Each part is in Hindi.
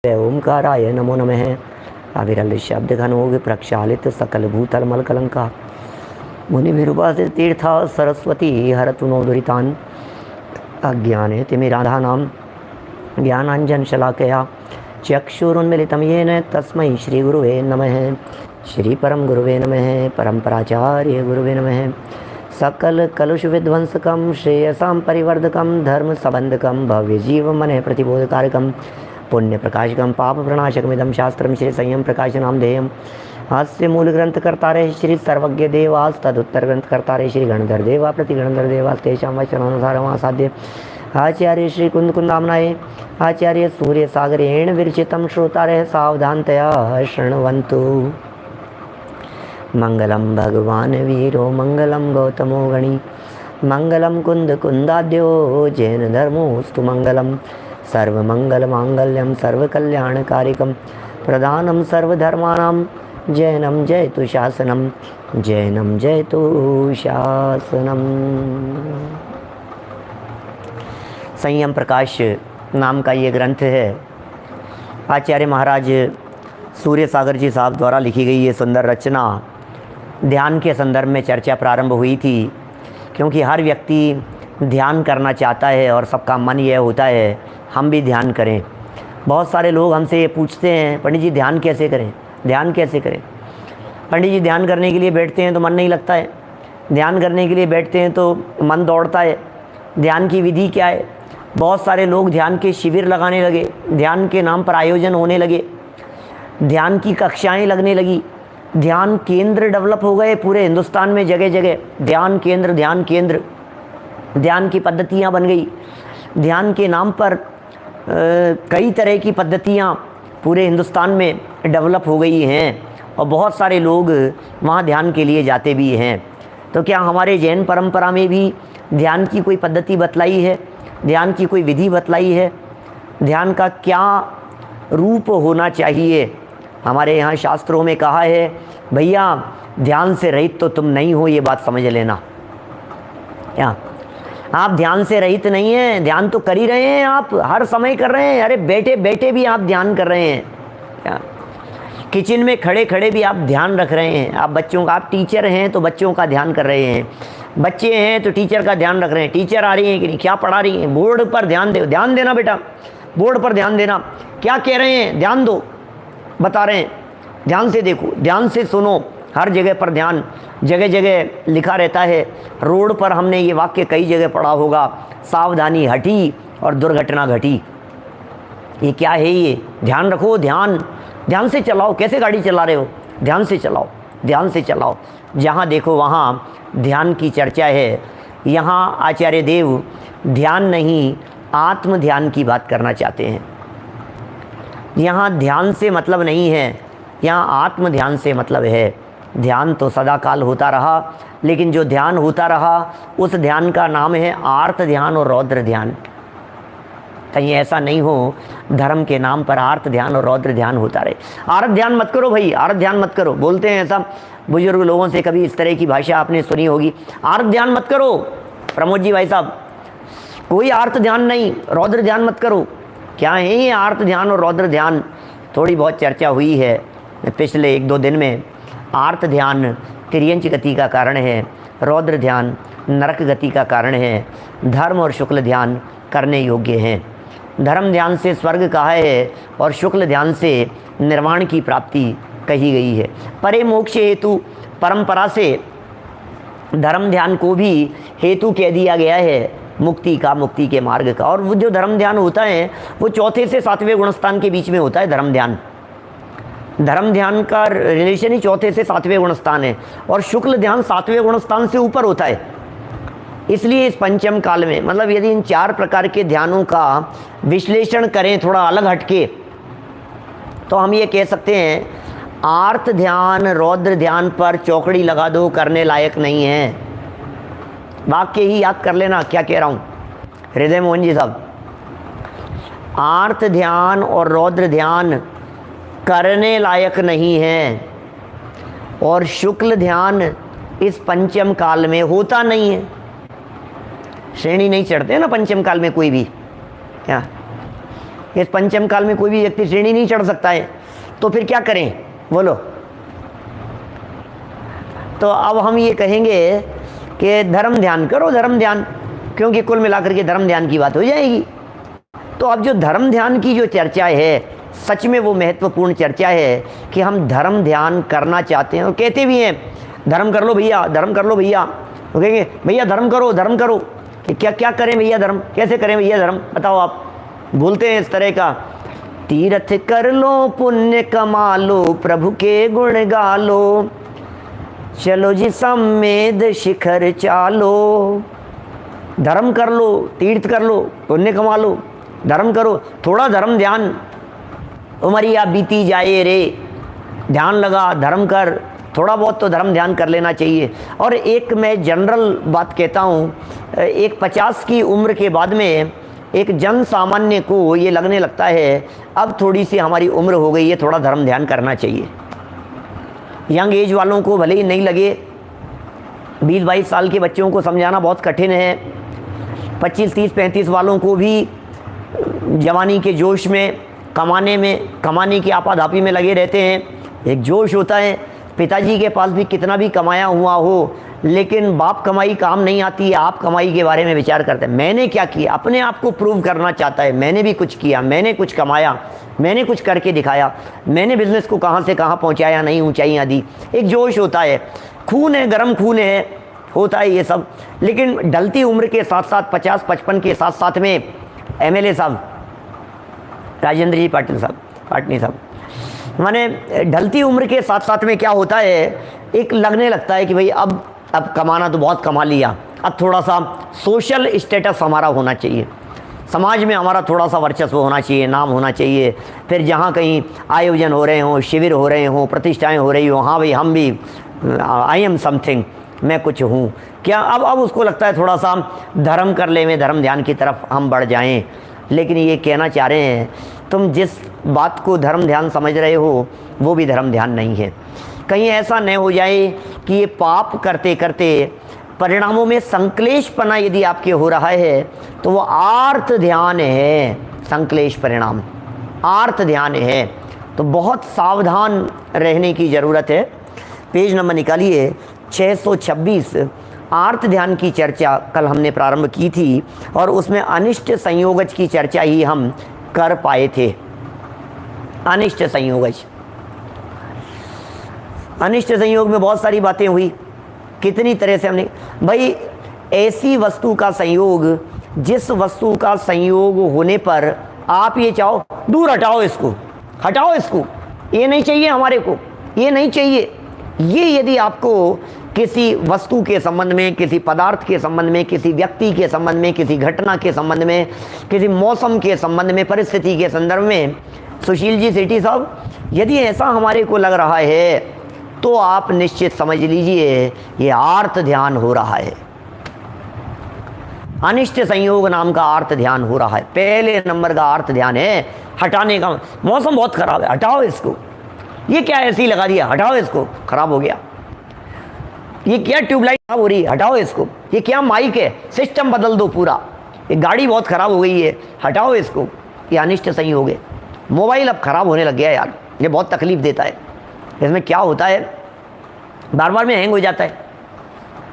ओंकाराय नमो नमः। अविरल शब्द घनोग प्रक्षालित सकल भूतल मल कलंका मुनि विरुपासित तीर्था सरस्वती हरतु नो दुरितान् अज्ञाने तिमिराधानां ज्ञानाञ्जन शलाकया चक्षुरुन्मिलितं येन तस्मै श्री गुरुवे नमः। श्री परम गुरुवे नमः। परम्पराचार्य गुरुवे नमः। सकल कलुष विध्वंसकं श्रेयसां परिवर्धकं धर्म संबंधकं भव्य जीव मन प्रतिबोधकारकं पुण्य प्रकाशकं पाप प्रणाशकमिदं शास्त्रं श्री संयम प्रकाशनाम ध्येयम्। हास्य मूल ग्रंथ कर्तारे श्री सर्वज्ञ देवास तदुत्तर ग्रंथ कर्तारे श्री गणधर देवा प्रति गणधर देवास तेषां वचनानुसारमासाद्य आचार्य श्री कुंद कुंदामनाय आचार्य सूर्य सागरेण विरचितं श्रोतारः सावधानतया शृण्वन्तु। मंगलम भगवान वीरो मंगलम गौतमो गणी मंगलम कुंद कुंदाद्यो जैन धर्मोस्तु मंगलम सर्वमंगल मांगल्यम सर्वकल्याणकारिकम प्रधानम सर्वधर्माणां जैनम जयतु शासनम जैनम जयतु शासनम। संयम प्रकाश नाम का ये ग्रंथ है। आचार्य महाराज सूर्य सागर जी साहब द्वारा लिखी गई ये सुंदर रचना ध्यान के संदर्भ में चर्चा प्रारंभ हुई थी, क्योंकि हर व्यक्ति ध्यान करना चाहता है और सबका मन यह होता है हम भी ध्यान करें। बहुत सारे लोग हमसे ये पूछते हैं पंडित जी ध्यान कैसे करें, ध्यान कैसे करें। पंडित जी ध्यान करने के लिए बैठते हैं तो मन नहीं लगता है, ध्यान करने के लिए बैठते हैं तो मन दौड़ता है। ध्यान की विधि क्या है। बहुत सारे लोग ध्यान के शिविर लगाने लगे, ध्यान के नाम पर आयोजन होने लगे, ध्यान की कक्षाएं लगने लगी, ध्यान केंद्र डेवलप हो गए पूरे हिंदुस्तान में जगह जगह ध्यान केंद्र ध्यान की पद्धतियां बन गई। ध्यान के नाम पर कई तरह की पद्धतियां पूरे हिंदुस्तान में डेवलप हो गई हैं और बहुत सारे लोग वहाँ ध्यान के लिए जाते भी हैं। तो क्या हमारे जैन परंपरा में भी ध्यान की कोई पद्धति बतलाई है, ध्यान की कोई विधि बतलाई है, ध्यान का क्या रूप होना चाहिए। हमारे यहाँ शास्त्रों में कहा है भैया ध्यान से रहित तो तुम नहीं हो, ये बात समझ लेना। क्या आप ध्यान से रहित नहीं हैं, ध्यान तो कर ही रहे हैं, आप हर समय कर रहे हैं। अरे बैठे बैठे भी आप ध्यान कर रहे हैं, क्या किचन में खड़े खड़े भी आप ध्यान रख रहे हैं। आप बच्चों का, आप टीचर हैं तो बच्चों का ध्यान कर रहे हैं, बच्चे हैं तो टीचर का ध्यान रख रहे हैं। टीचर आ रही हैं कि नहीं, क्या पढ़ा रही हैं, बोर्ड पर ध्यान दो, ध्यान देना बेटा, बोर्ड पर ध्यान देना, क्या कह रहे हैं ध्यान दो, बता रहे हैं, ध्यान से देखो, ध्यान से सुनो। हर जगह पर ध्यान जगह जगह लिखा रहता है। रोड पर हमने ये वाक्य कई जगह पढ़ा होगा, सावधानी हटी और दुर्घटना घटी। ये क्या है, ये ध्यान रखो, ध्यान से चलाओ। कैसे गाड़ी चला रहे हो, ध्यान से चलाओ, ध्यान से चलाओ। जहाँ देखो वहाँ ध्यान की चर्चा है। यहाँ आचार्य देव ध्यान नहीं आत्म ध्यान की बात करना चाहते हैं। यहाँ ध्यान से मतलब नहीं है, यहाँ आत्म ध्यान से मतलब है। ध्यान तो सदा काल होता रहा, लेकिन जो ध्यान होता रहा उस ध्यान का नाम है आर्त ध्यान और रौद्र ध्यान। कहीं ऐसा नहीं हो धर्म के नाम पर आर्त ध्यान और रौद्र ध्यान होता रहे। आर्त ध्यान मत करो भाई, आर्त ध्यान मत करो, बोलते हैं ऐसा बुजुर्ग लोगों से, कभी इस तरह की भाषा आपने सुनी होगी, आर्त ध्यान मत करो प्रमोद जी भाई साहब, कोई आर्त ध्यान नहीं, रौद्र ध्यान मत करो। क्या है ये आर्त ध्यान और रौद्र ध्यान, थोड़ी बहुत चर्चा हुई है पिछले 1-2 दिन में। आर्त ध्यान तिर्यंच गति का कारण है, रौद्र ध्यान नरक गति का कारण है। धर्म और शुक्ल ध्यान करने योग्य हैं। धर्म ध्यान से स्वर्ग कहा है और शुक्ल ध्यान से निर्वाण की प्राप्ति कही गई है। परे मोक्ष हेतु परंपरा से धर्म ध्यान को भी हेतु कह दिया गया है, मुक्ति का, मुक्ति के मार्ग का। और वो जो धर्म ध्यान होता है वो 4थे से 7वें गुणस्थान के बीच में होता है। धर्म ध्यान का रिलेशन ही 4थे से 7वें गुणस्थान है और शुक्ल ध्यान 7वें गुणस्थान से ऊपर होता है। इसलिए इस पंचम काल में, मतलब यदि इन 4 प्रकार के ध्यानों का विश्लेषण करें थोड़ा अलग हटके, तो हम ये कह सकते हैं आर्त ध्यान रौद्र ध्यान पर चौकड़ी लगा दो, करने लायक नहीं है। वाक्य ही याद कर लेना क्या कह रहा हूँ हृदय मोहन जी साहब। आर्त ध्यान और रौद्र ध्यान करने लायक नहीं है और शुक्ल ध्यान इस पंचम काल में होता नहीं है। श्रेणी नहीं चढ़ते ना पंचम काल में कोई भी, क्या इस पंचम काल में कोई भी व्यक्ति सीढ़ी नहीं चढ़ सकता है, तो फिर क्या करें बोलो। तो अब हम ये कहेंगे कि धर्म ध्यान करो, धर्म ध्यान, क्योंकि कुल मिलाकर के धर्म ध्यान की बात हो जाएगी। तो अब जो धर्म ध्यान की जो चर्चा है, सच में वो महत्वपूर्ण चर्चा है कि हम धर्म ध्यान करना चाहते हैं और कहते भी हैं धर्म कर लो भैया, धर्म कर लो भैया। वो कहेंगे भैया धर्म करो, धर्म करो, कि क्या क्या करें भैया धर्म, कैसे करें भैया धर्म, बताओ आप। बोलते हैं इस तरह का, तीर्थ कर लो, पुण्य कमा लो, प्रभु के गुण गा लो, चलो जी समेध शिखर चालो। धर्म कर लो, तीर्थ कर लो, पुण्य कमा लो, धर्म करो, थोड़ा धर्म ध्यान, उमरिया बीती जाए रे, ध्यान लगा, धर्म कर, थोड़ा बहुत तो धर्म ध्यान कर लेना चाहिए। और एक मैं जनरल बात कहता हूँ, एक 50 की उम्र के बाद में एक जन सामान्य को ये लगने लगता है अब थोड़ी सी हमारी उम्र हो गई है, थोड़ा धर्म ध्यान करना चाहिए। यंग एज वालों को भले ही नहीं लगे, 20-22 साल के बच्चों को समझाना बहुत कठिन है, 25, 30, 35 वालों को भी जवानी के जोश में कमाने की आपाधापी में लगे रहते हैं। एक जोश होता है, पिताजी के पास भी कितना भी कमाया हुआ हो, लेकिन बाप कमाई काम नहीं आती है, आप कमाई के बारे में विचार करते हैं। मैंने क्या किया, अपने आप को प्रूव करना चाहता है, मैंने भी कुछ किया, मैंने कुछ कमाया, मैंने कुछ करके दिखाया, मैंने बिजनेस को कहाँ से कहाँ पहुँचाया, नई ऊंचाइयाँ दी। एक जोश होता है, खून है, गर्म खून है, होता है ये सब। लेकिन ढलती उम्र के साथ साथ 50-55 के साथ साथ में MLA साहब राजेंद्र जी पाटिल साहब, पाटनी साहब, माने ढलती उम्र के साथ साथ में क्या होता है, एक लगने लगता है कि भाई अब कमाना तो बहुत कमा लिया, अब थोड़ा सा सोशल स्टेटस हमारा होना चाहिए, समाज में हमारा थोड़ा सा वर्चस्व होना चाहिए, नाम होना चाहिए। फिर जहाँ कहीं आयोजन हो रहे हों, शिविर हो रहे हों, प्रतिष्ठाएं हो रही हों, हाँ भाई हम भी आई एम समथिंग, मैं कुछ हूँ क्या। अब उसको लगता है थोड़ा सा धर्म कर ले, में धर्म ध्यान की तरफ हम बढ़ जाएं। लेकिन ये कहना चाह रहे हैं, तुम जिस बात को धर्म ध्यान समझ रहे हो वो भी धर्म ध्यान नहीं है। कहीं ऐसा न हो जाए कि ये पाप करते करते परिणामों में संक्लेशपना यदि आपके हो रहा है तो वो आर्त ध्यान है, संक्लेश परिणाम आर्त ध्यान है। तो बहुत सावधान रहने की ज़रूरत है। पेज नंबर निकालिए 626। आर्त ध्यान की चर्चा कल हमने प्रारंभ की थी और उसमें अनिष्ट संयोगज की चर्चा ही हम कर पाए थे। अनिष्ट संयोगज, अनिष्ट संयोग में बहुत सारी बातें हुई, कितनी तरह से हमने, भाई ऐसी वस्तु का संयोग जिस वस्तु का संयोग होने पर आप ये चाहो दूर हटाओ इसको, हटाओ इसको, ये नहीं चाहिए हमारे को, ये नहीं चाहिए, ये यदि आपको किसी वस्तु के संबंध में, किसी पदार्थ के संबंध में, किसी व्यक्ति के संबंध में, किसी घटना के संबंध में, किसी मौसम के संबंध में, परिस्थिति के संदर्भ में, सुशील जी सेठी साहब, यदि ऐसा हमारे को लग रहा है तो आप निश्चित समझ लीजिए ये आर्त ध्यान हो रहा है। अनिष्ट संयोग नाम का आर्त ध्यान हो रहा है। पहले नंबर का आर्त ध्यान है हटाने का। मौसम बहुत खराब है, हटाओ इसको। ये क्या ऐसे ही लगा दिया, हटाओ इसको, खराब हो गया। ये क्या ट्यूबलाइट खराब हो रही है, हटाओ इसको। ये क्या माइक है, सिस्टम बदल दो पूरा। ये गाड़ी बहुत खराब हो गई है, हटाओ इसको। ये अनिष्ट संयोग है। मोबाइल अब खराब होने लग गया यार, ये बहुत तकलीफ देता है। इसमें क्या होता है, बार बार में हैंग हो जाता है,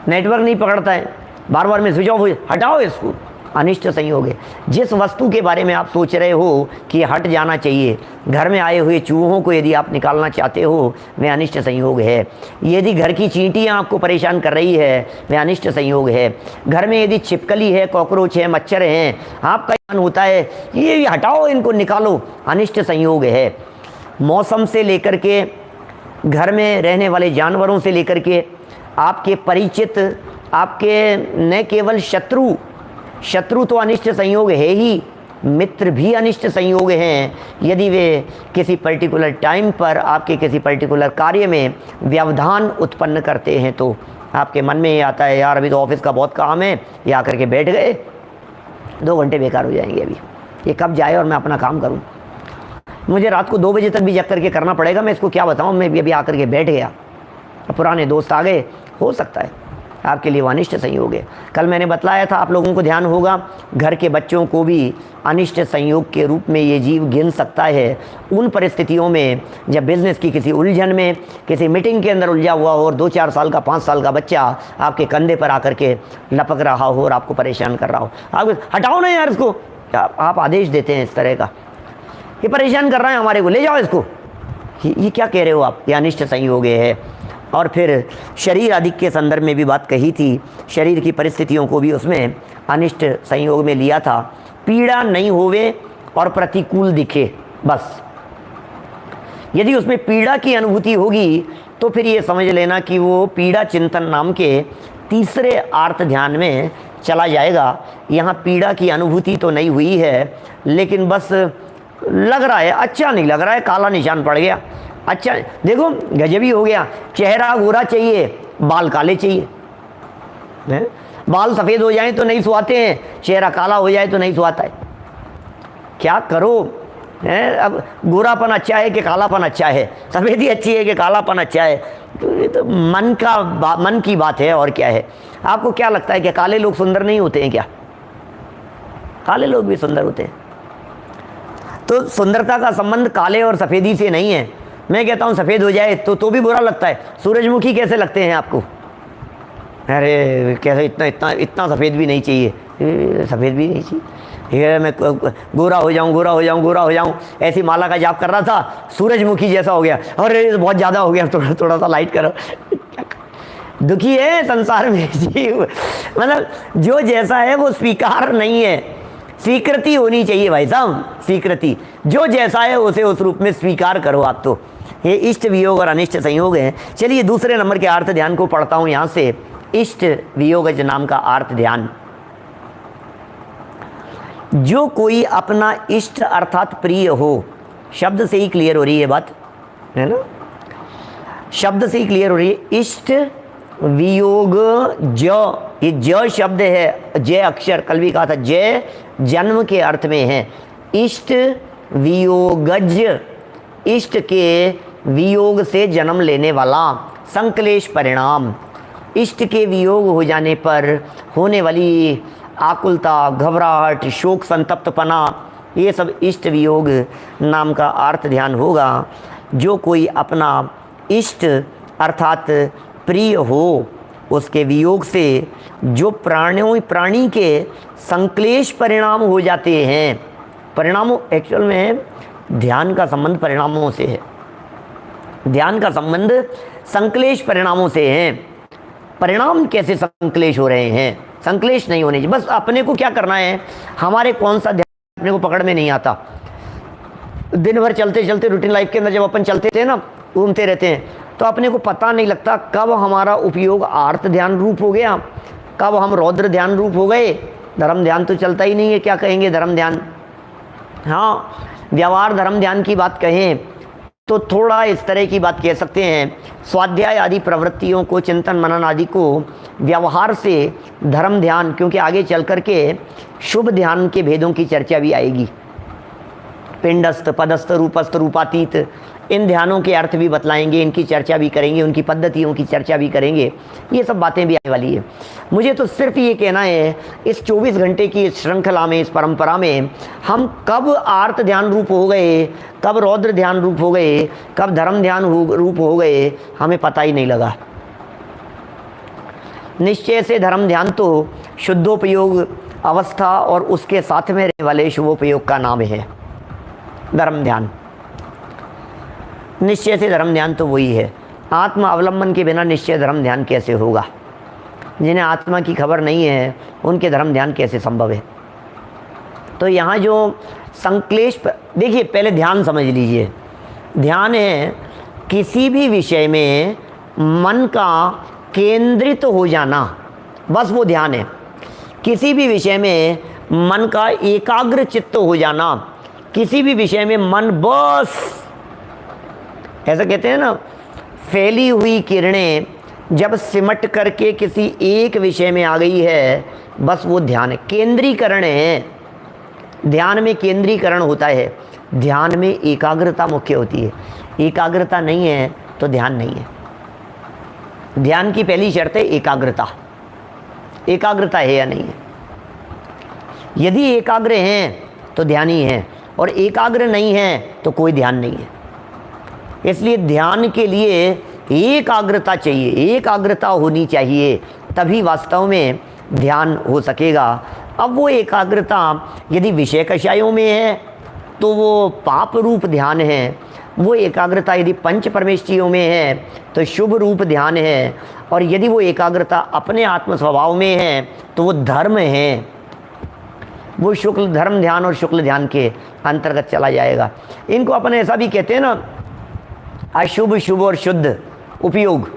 नेटवर्क नहीं पकड़ता है, बार बार में स्विच ऑफ हो, हटाओ इसको। अनिष्ट संयोग है। जिस वस्तु के बारे में आप सोच रहे हो कि हट जाना चाहिए, घर में आए हुए चूहों को यदि आप निकालना चाहते हो, वह अनिष्ट संयोग है। यदि घर की चींटियाँ आपको परेशान कर रही है, वह अनिष्ट संयोग है। घर में यदि छिपकली है, कॉकरोच है, मच्छर हैं, आपका मन होता है ये हटाओ, इनको निकालो, अनिष्ट संयोग है। मौसम से लेकर के, घर में रहने वाले जानवरों से लेकर के, आपके परिचित, आपके न केवल शत्रु तो अनिष्ट संयोग है ही, मित्र भी अनिष्ट संयोग हैं। यदि वे किसी पर्टिकुलर टाइम पर आपके किसी पर्टिकुलर कार्य में व्यवधान उत्पन्न करते हैं तो आपके मन में ये आता है यार अभी तो ऑफिस का बहुत काम है, ये आकर के बैठ गए, 2 घंटे बेकार हो जाएंगे, अभी ये कब जाए और मैं अपना काम करूं। मुझे रात को 2 बजे तक भी जग करके करना पड़ेगा, मैं इसको क्या बताऊं, मैं भी अभी आकर के बैठ गया, पुराने दोस्त आ गए, हो सकता है आपके लिए वो अनिष्ट संयोग है। कल मैंने बतलाया था, आप लोगों को ध्यान होगा, घर के बच्चों को भी अनिष्ट संयोग के रूप में ये जीव गिन सकता है उन परिस्थितियों में जब बिजनेस की किसी उलझन में, किसी मीटिंग के अंदर उलझा हुआ हो और 2-4 साल का, 5 साल का बच्चा आपके कंधे पर आकर के लपक रहा हो और आपको परेशान कर रहा हो। आप हटाओ ना यार इसको, आप आदेश देते हैं इस तरह का, ये परेशान कर रहा है हमारे को, ले जाओ इसको। ये क्या कह रहे हो आप? ये अनिष्ट संयोग है। और फिर शरीर आदि के संदर्भ में भी बात कही थी, शरीर की परिस्थितियों को भी उसमें अनिष्ट संयोग में लिया था। पीड़ा नहीं होवे और प्रतिकूल दिखे, बस यदि उसमें पीड़ा की अनुभूति होगी तो फिर ये समझ लेना कि वो पीड़ा चिंतन नाम के तीसरे आर्त ध्यान में चला जाएगा। यहाँ पीड़ा की अनुभूति तो नहीं हुई है, लेकिन बस लग रहा है, अच्छा नहीं लग रहा है, काला निशान पड़ गया। अच्छा देखो गजबी हो गया, चेहरा गोरा चाहिए, बाल काले चाहिए, बाल सफ़ेद हो जाएं तो नहीं सुहाते हैं, चेहरा काला हो जाए तो नहीं सुहाता है। क्या करो है? अब गोरापन अच्छा है कि कालापन अच्छा है, सफ़ेदी अच्छी है कि कालापन अच्छा है? तो ये तो मन की बात है और क्या है। आपको क्या लगता है कि काले लोग सुंदर नहीं होते हैं क्या? काले लोग भी सुंदर होते हैं। तो सुंदरता का संबंध काले और सफ़ेदी से नहीं है। मैं कहता हूँ सफ़ेद हो जाए तो भी बुरा लगता है। सूरजमुखी कैसे लगते हैं आपको? अरे कैसे, इतना सफ़ेद भी नहीं चाहिए, सफ़ेद भी नहीं चाहिए, ये मैं गोरा हो जाऊँ। ऐसी माला का जाप कर रहा था, सूरजमुखी जैसा हो गया, अरे बहुत ज़्यादा हो गया, थोड़ा सा लाइट करो। दुखी है संसार में जीव, मतलब जो जैसा है वो स्वीकार नहीं है, स्वीकृति होनी चाहिए भाई साहब, स्वीकृति। जो जैसा है उसे उस रूप में स्वीकार करो आप। तो ये इष्ट वियोग और अनिष्ट संयोग हैं। चलिए दूसरे नंबर के आर्त ध्यान को पढ़ता हूँ यहाँ से। इष्ट वियोगज नाम का आर्त ध्यान। जो कोई अपना इष्ट अर्थात प्रिय हो, शब्द से ही क्लियर हो रही है बात, है ना, शब्द से ही क्लियर हो रही है। इष्ट वियोग ज, ये ज शब्द है, जय अक्षर, कल भी कहा था जय जन्म के अर्थ में है। इष्ट वियोगज, इष्ट के वियोग से जन्म लेने वाला, संक्लेश परिणाम। इष्ट के वियोग हो जाने पर होने वाली आकुलता, घबराहट, शोक, संतप्तपना, ये सब इष्ट वियोग नाम का आर्त ध्यान होगा। जो कोई अपना इष्ट अर्थात प्रिय हो, उसके वियोग से जो प्राणी के संक्लेश परिणाम हो जाते हैं। परिणामों, एक्चुअल में ध्यान का संबंध परिणामों से है, ध्यान का संबंध संक्लेश परिणामों से है। परिणाम कैसे संक्लेश हो रहे हैं? संक्लेश नहीं होने चाहिए। बस अपने को क्या करना है, हमारे कौन सा ध्यान अपने को पकड़ में नहीं आता। दिन भर चलते चलते रूटीन लाइफ के अंदर जब अपन चलते थे ना, घूमते रहते हैं, तो अपने को पता नहीं लगता कब हमारा उपयोग आर्त ध्यान रूप हो गया, कब हम रौद्र ध्यान रूप हो गए। धर्म ध्यान तो चलता ही नहीं है, क्या कहेंगे धर्म ध्यान। हाँ, व्यवहार धर्म ध्यान की बात कहें तो थोड़ा इस तरह की बात कह सकते हैं, स्वाध्याय आदि प्रवृत्तियों को, चिंतन मनन आदि को व्यवहार से धर्म ध्यान, क्योंकि आगे चल कर के शुभ ध्यान के भेदों की चर्चा भी आएगी। पिंडस्थ, पदस्थ, रूपस्थ, रूपातीत, इन ध्यानों के अर्थ भी बतलाएंगे, इनकी चर्चा भी करेंगे, उनकी पद्धतियों की चर्चा भी करेंगे। ये सब बातें भी आने वाली है। मुझे तो सिर्फ ये कहना है, इस 24 घंटे की इस श्रृंखला में, इस परंपरा में हम कब आर्त ध्यान रूप हो गए, कब रौद्र ध्यान रूप हो गए, कब धर्म ध्यान रूप हो गए, हमें पता ही नहीं लगा। निश्चय से धर्म ध्यान तो शुद्धोपयोग अवस्था और उसके साथ में रहने वाले शुभोपयोग का नाम है धर्म ध्यान। निश्चय से धर्म ध्यान तो वही है। आत्म अवलंबन के बिना निश्चय धर्म ध्यान कैसे होगा? जिन्हें आत्मा की खबर नहीं है उनके धर्म ध्यान कैसे संभव है? तो यहाँ जो संक्लेश, देखिए पहले ध्यान समझ लीजिए। ध्यान है किसी भी विषय में मन का केंद्रित हो जाना, बस वो ध्यान है। किसी भी विषय में मन का एकाग्र चित्त हो जाना, किसी भी विषय में मन बस, ऐसा कहते हैं ना, फैली हुई किरणें जब सिमट करके किसी एक विषय में आ गई है, बस वो ध्यान है। केंद्रीकरण है, ध्यान में केंद्रीकरण होता है, ध्यान में एकाग्रता मुख्य होती है। एकाग्रता नहीं है तो ध्यान नहीं है। ध्यान की पहली शर्त है एकाग्रता। एकाग्रता है या नहीं है। यदि एकाग्र हैं तो ध्यान ही है, और एकाग्र नहीं है तो कोई ध्यान नहीं है। इसलिए ध्यान के लिए एकाग्रता चाहिए, एकाग्रता होनी चाहिए, तभी वास्तव में ध्यान हो सकेगा। अब वो एकाग्रता यदि विषय कषायों में है तो वो पाप रूप ध्यान है, वो एकाग्रता यदि पंच परमेष्टियों में है तो शुभ रूप ध्यान है, और यदि वो एकाग्रता अपने आत्म स्वभाव में है तो वो धर्म है, वो शुक्ल धर्म ध्यान और शुक्ल ध्यान के अंतर्गत चला जाएगा। इनको अपन ऐसा भी कहते हैं ना, अशुभ शुभ और शुद्ध उपयोग।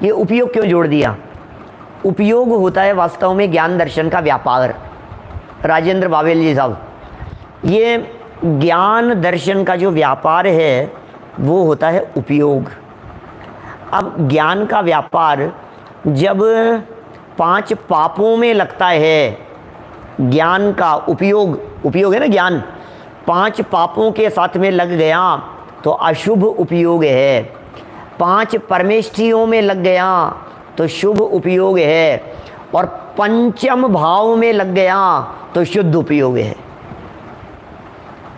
ये उपयोग क्यों जोड़ दिया? उपयोग होता है वास्तव में ज्ञान दर्शन का व्यापार। राजेंद्र बावेल जी साहब, ये ज्ञान दर्शन का जो व्यापार है वो होता है उपयोग। अब ज्ञान का व्यापार जब 5 पापों में लगता है, ज्ञान का उपयोग है ना, ज्ञान 5 पापों के साथ में लग गया तो अशुभ उपयोग है, 5 परमेष्ठियों में लग गया तो शुभ उपयोग है, और पंचम भाव में लग गया तो शुद्ध उपयोग है।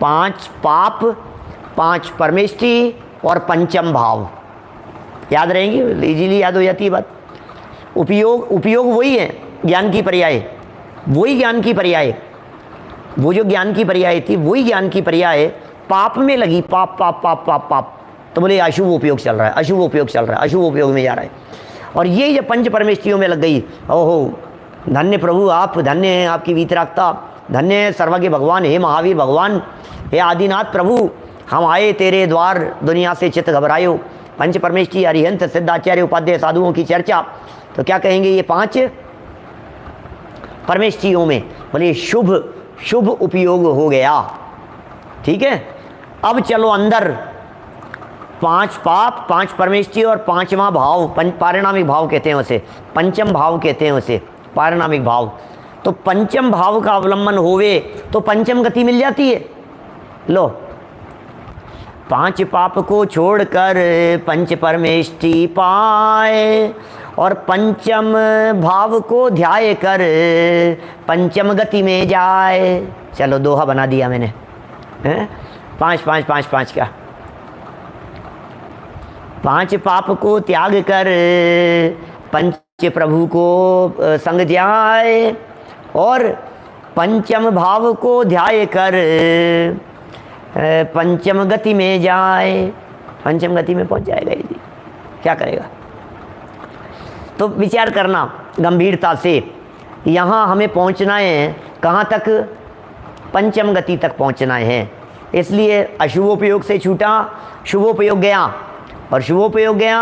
5 पाप, 5 परमेष्ठि और पंचम भाव याद रहेंगी, इजीली याद हो जाती है बात। उपयोग वही है ज्ञान की पर्याय, वही ज्ञान की पर्याय, वो जो ज्ञान की पर्याय थी वही ज्ञान की पर्याय पाप में लगी। पाप पाप पाप पाप पाप, तो बोले अशुभ उपयोग चल रहा है, अशुभ उपयोग चल रहा है, अशुभ उपयोग में जा रहा है। और ये जब पंच परमेष्ठियों में लग गई, ओहो धन्य प्रभु आप, धन्य है आपकी वीतरागता, धन्य है सर्वज्ञ भगवान, हे महावीर भगवान, हे आदिनाथ प्रभु, हम आए तेरे द्वार, दुनिया से चित्त घबरायो। पंच परमेष्ठि अरिहंत सिद्धाचार्य उपाध्याय साधुओं की चर्चा, तो क्या कहेंगे ये 5 परमेष्ठियों में, बोले शुभ उपयोग हो गया। ठीक है, अब चलो अंदर 5 पाप, 5 परमेष्ठि और 5वां भाव, पारिणामिक भाव कहते हैं उसे, पंचम भाव कहते हैं उसे, पारिणामिक भाव। तो पंचम भाव का अवलंबन होवे तो पंचम गति मिल जाती है। लो, 5 पाप को छोड़कर पंच परमेष्ठि पाए, और पंचम भाव को ध्याय कर पंचम गति में जाए। चलो दोहा बना दिया मैंने, 5 5 5 5 का। 5 पाप को त्याग कर पंच प्रभु को संग जाए, और पंचम भाव को ध्याय कर पंचम गति में जाए। पंचम गति में पहुंच जाएगा यदि, क्या करेगा? तो विचार करना गंभीरता से, यहाँ हमें पहुँचना है कहाँ तक? पंचम गति तक पहुँचना है। इसलिए अशुभोपयोग से छूटा, शुभोपयोग गया, और शुभोपयोग गया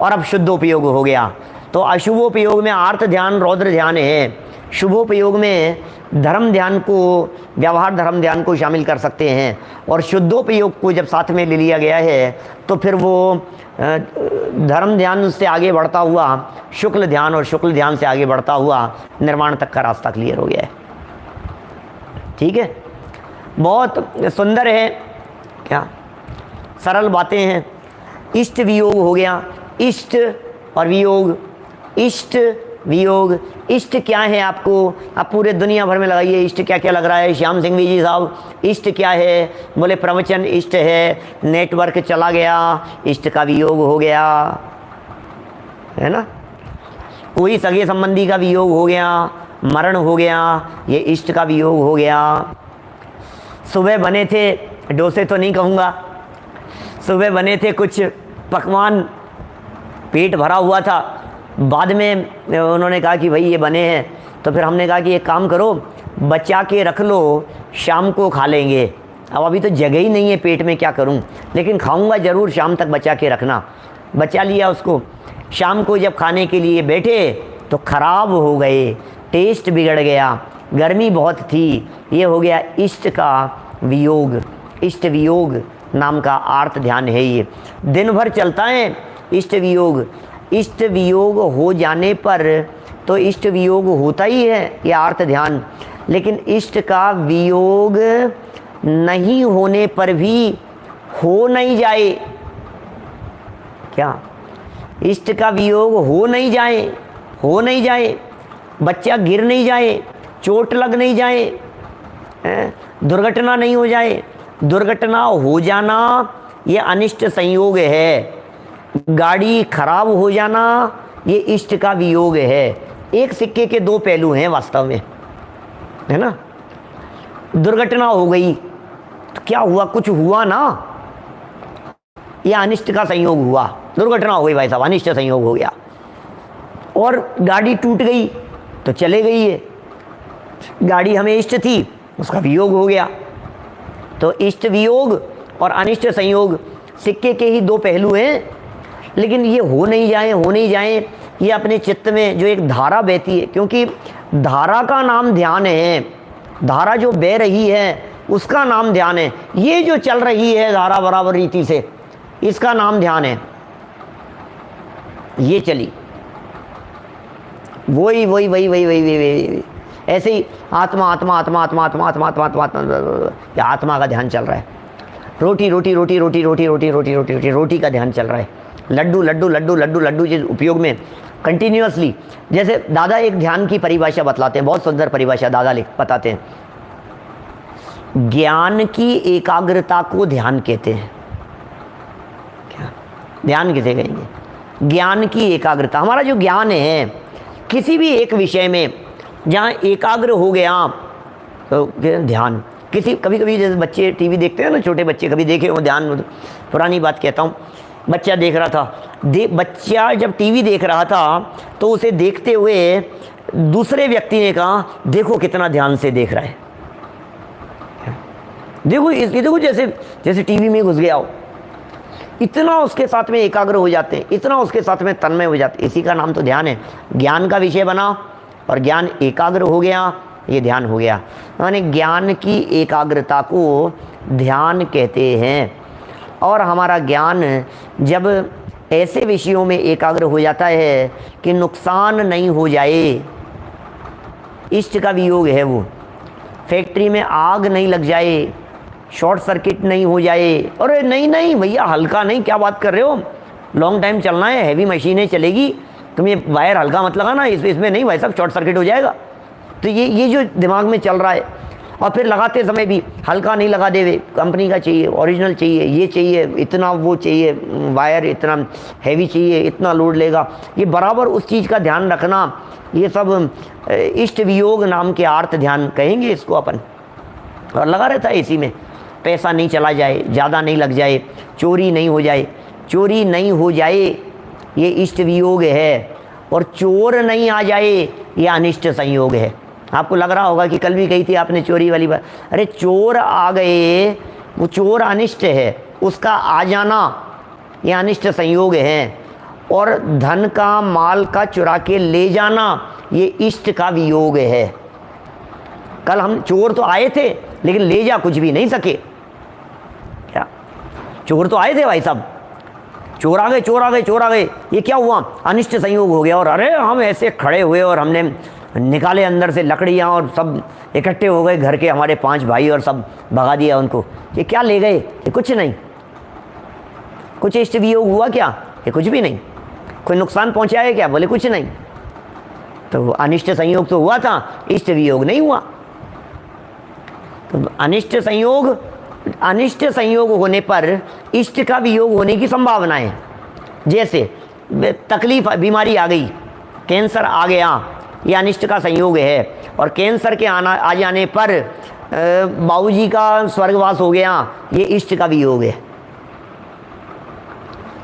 और अब शुद्धोपयोग हो गया। तो अशुभोपयोग में आर्त ध्यान, रौद्र ध्यान है, शुभोपयोग में धर्म ध्यान को, व्यवहार धर्म ध्यान को शामिल कर सकते हैं, और शुद्धोपयोग को जब साथ में ले लिया गया है तो फिर वो धर्म ध्यान से आगे बढ़ता हुआ शुक्ल ध्यान, और शुक्ल ध्यान से आगे बढ़ता हुआ निर्वाण तक का रास्ता क्लियर हो गया है। ठीक है, बहुत सुंदर है, क्या सरल बातें हैं। इष्ट वियोग हो गया, इष्ट और वियोग, इष्ट वियोग। इष्ट क्या है आपको? आप पूरे दुनिया भर में लगाइए इष्ट क्या क्या लग रहा है। श्याम सिंह जी साहब, इष्ट क्या है? बोले प्रवचन इष्ट है, नेटवर्क चला गया, इष्ट का वियोग हो गया, है ना। कोई सगे संबंधी का वियोग हो गया, मरण हो गया, ये इष्ट का वियोग हो गया। सुबह बने थे डोसे तो नहीं कहूँगा, सुबह बने थे कुछ पकवान, पेट भरा हुआ था। बाद में उन्होंने कहा कि भाई ये बने हैं, तो फिर हमने कहा कि एक काम करो, बचा के रख लो, शाम को खा लेंगे। अब अभी तो जगह ही नहीं है पेट में, क्या करूं, लेकिन खाऊंगा ज़रूर, शाम तक बचा के रखना। बचा लिया उसको। शाम को जब खाने के लिए बैठे तो ख़राब हो गए, टेस्ट बिगड़ गया, गर्मी बहुत थी। ये हो गया इष्ट का वियोग। इष्ट वियोग नाम का आर्त ध्यान है ये, दिन भर चलता है इष्ट वियोग। इष्ट वियोग हो जाने पर तो इष्ट वियोग होता ही है ये आर्त ध्यान, लेकिन इष्ट का वियोग नहीं होने पर भी हो नहीं जाए, क्या इष्ट का वियोग हो नहीं जाए बच्चा गिर नहीं जाए, चोट लग नहीं जाए, दुर्घटना नहीं हो जाए। दुर्घटना हो जाना ये अनिष्ट संयोग है, गाड़ी खराब हो जाना ये इष्ट का वियोग है। एक सिक्के के दो पहलू हैं वास्तव में, है ना। दुर्घटना हो गई तो क्या हुआ, कुछ हुआ ना, ये अनिष्ट का संयोग हुआ। दुर्घटना हो गई भाई साहब, अनिष्ट संयोग हो गया। और गाड़ी टूट गई तो चले गई है, गाड़ी हमें इष्ट थी, उसका वियोग हो गया। तो इष्ट वियोग और अनिष्ट संयोग सिक्के के ही दो पहलू हैं। लेकिन ये हो नहीं जाए, ये अपने चित्त में जो एक धारा बहती है, क्योंकि धारा का नाम ध्यान है, धारा जो बह रही है उसका नाम ध्यान है। ये जो चल रही है धारा बराबर रीति से, इसका नाम ध्यान है। ये चली वही ऐसे ही आत्मा आत्मा आत्मा आत्मा आत्मा आत्मा आत्मा आत्मा आत्मा आत्मा का ध्यान चल रहा है। रोटी रोटी रोटी रोटी रोटी रोटी रोटी रोटी रोटी रोटी का ध्यान चल रहा है। लड्डू लड्डू लड्डू लड्डू लड्डू जिस उपयोग में कंटिन्यूअसली, जैसे दादा एक ध्यान की परिभाषा बतलाते हैं, बहुत सुंदर परिभाषा दादा बताते हैं। ज्ञान की एकाग्रता को ध्यान कहते हैं। क्या ध्यान किसे कहेंगे? ज्ञान की एकाग्रता। हमारा जो ज्ञान है किसी भी एक विषय में जहाँ एकाग्र हो गया तो ध्यान। किसी कभी कभी जैसे बच्चे टीवी देखते हैं ना, छोटे बच्चे कभी देखे हो ध्यान, पुरानी बात कहता हूँ, बच्चा देख रहा था, बच्चा जब टीवी देख रहा था तो उसे देखते हुए दूसरे व्यक्ति ने कहा देखो कितना ध्यान से देख रहा है, देखो ये देखो जैसे टीवी में घुस गया हो। इतना उसके साथ में एकाग्र हो जाते हैं, इतना उसके साथ में तन्मय हो जाते हैं। इसी का नाम तो ध्यान है। ज्ञान का विषय बना और ज्ञान एकाग्र हो गया, ये ध्यान हो गया। यानी ज्ञान की एकाग्रता को ध्यान कहते हैं। और हमारा ज्ञान जब ऐसे विषयों में एकाग्र हो जाता है कि नुकसान नहीं हो जाए, इष्ट का वियोग है वो, फैक्ट्री में आग नहीं लग जाए, शॉर्ट सर्किट नहीं हो जाए। अरे नहीं भैया, हल्का नहीं, क्या बात कर रहे हो, लॉन्ग टाइम चलना है, हैवी मशीनें चलेगी, तुम ये वायर हल्का मत लगाना, इसमें नहीं भाई साहब, शॉर्ट सर्किट हो जाएगा। तो ये जो दिमाग में चल रहा है। और फिर लगाते समय भी हल्का नहीं लगा देवे, कंपनी का चाहिए, ओरिजिनल चाहिए, ये चाहिए, इतना वो चाहिए, वायर इतना हैवी चाहिए, इतना लोड लेगा, ये बराबर उस चीज़ का ध्यान रखना। ये सब इष्ट वियोग नाम के आर्त ध्यान कहेंगे इसको अपन। और लगा रहता है इसी में, पैसा नहीं चला जाए, ज़्यादा नहीं लग जाए, चोरी नहीं हो जाए, चोरी नहीं हो जाए ये इष्ट वियोग है। और चोर नहीं आ जाए ये अनिष्ट संयोग है। आपको लग रहा होगा कि कल भी कही थी आपने चोरी वाली बात, अरे चोर आ गए, वो चोर अनिष्ट है, उसका आ जाना ये अनिष्ट संयोग है। और धन का, माल का चुरा के ले जाना ये इष्ट का वियोग है। कल हम चोर तो आए थे लेकिन ले जा कुछ भी नहीं सके। क्या चोर तो आए थे भाई साहब, चोर आ गए, चोर आ गए, चोर आ गए, ये क्या हुआ? अनिष्ट संयोग हो गया। और अरे हम ऐसे खड़े हुए और हमने निकाले अंदर से लकड़ियाँ और सब इकट्ठे हो गए, घर के हमारे 5 भाई, और सब भगा दिया उनको। ये क्या ले गए? ये कुछ नहीं। कुछ इष्ट वियोग हुआ क्या? ये कुछ भी नहीं। कोई नुकसान पहुँचाया है क्या? बोले कुछ नहीं। तो अनिष्ट संयोग तो हुआ था, इष्ट वियोग नहीं हुआ। तो अनिष्ट संयोग होने पर इष्ट का वियोग होने की संभावना है। जैसे तकलीफ, बीमारी आ गई, कैंसर आ गया, ये अनिष्ट का संयोग है। और कैंसर के आ जाने पर बाबूजी का स्वर्गवास हो गया, ये इष्ट का वियोग है।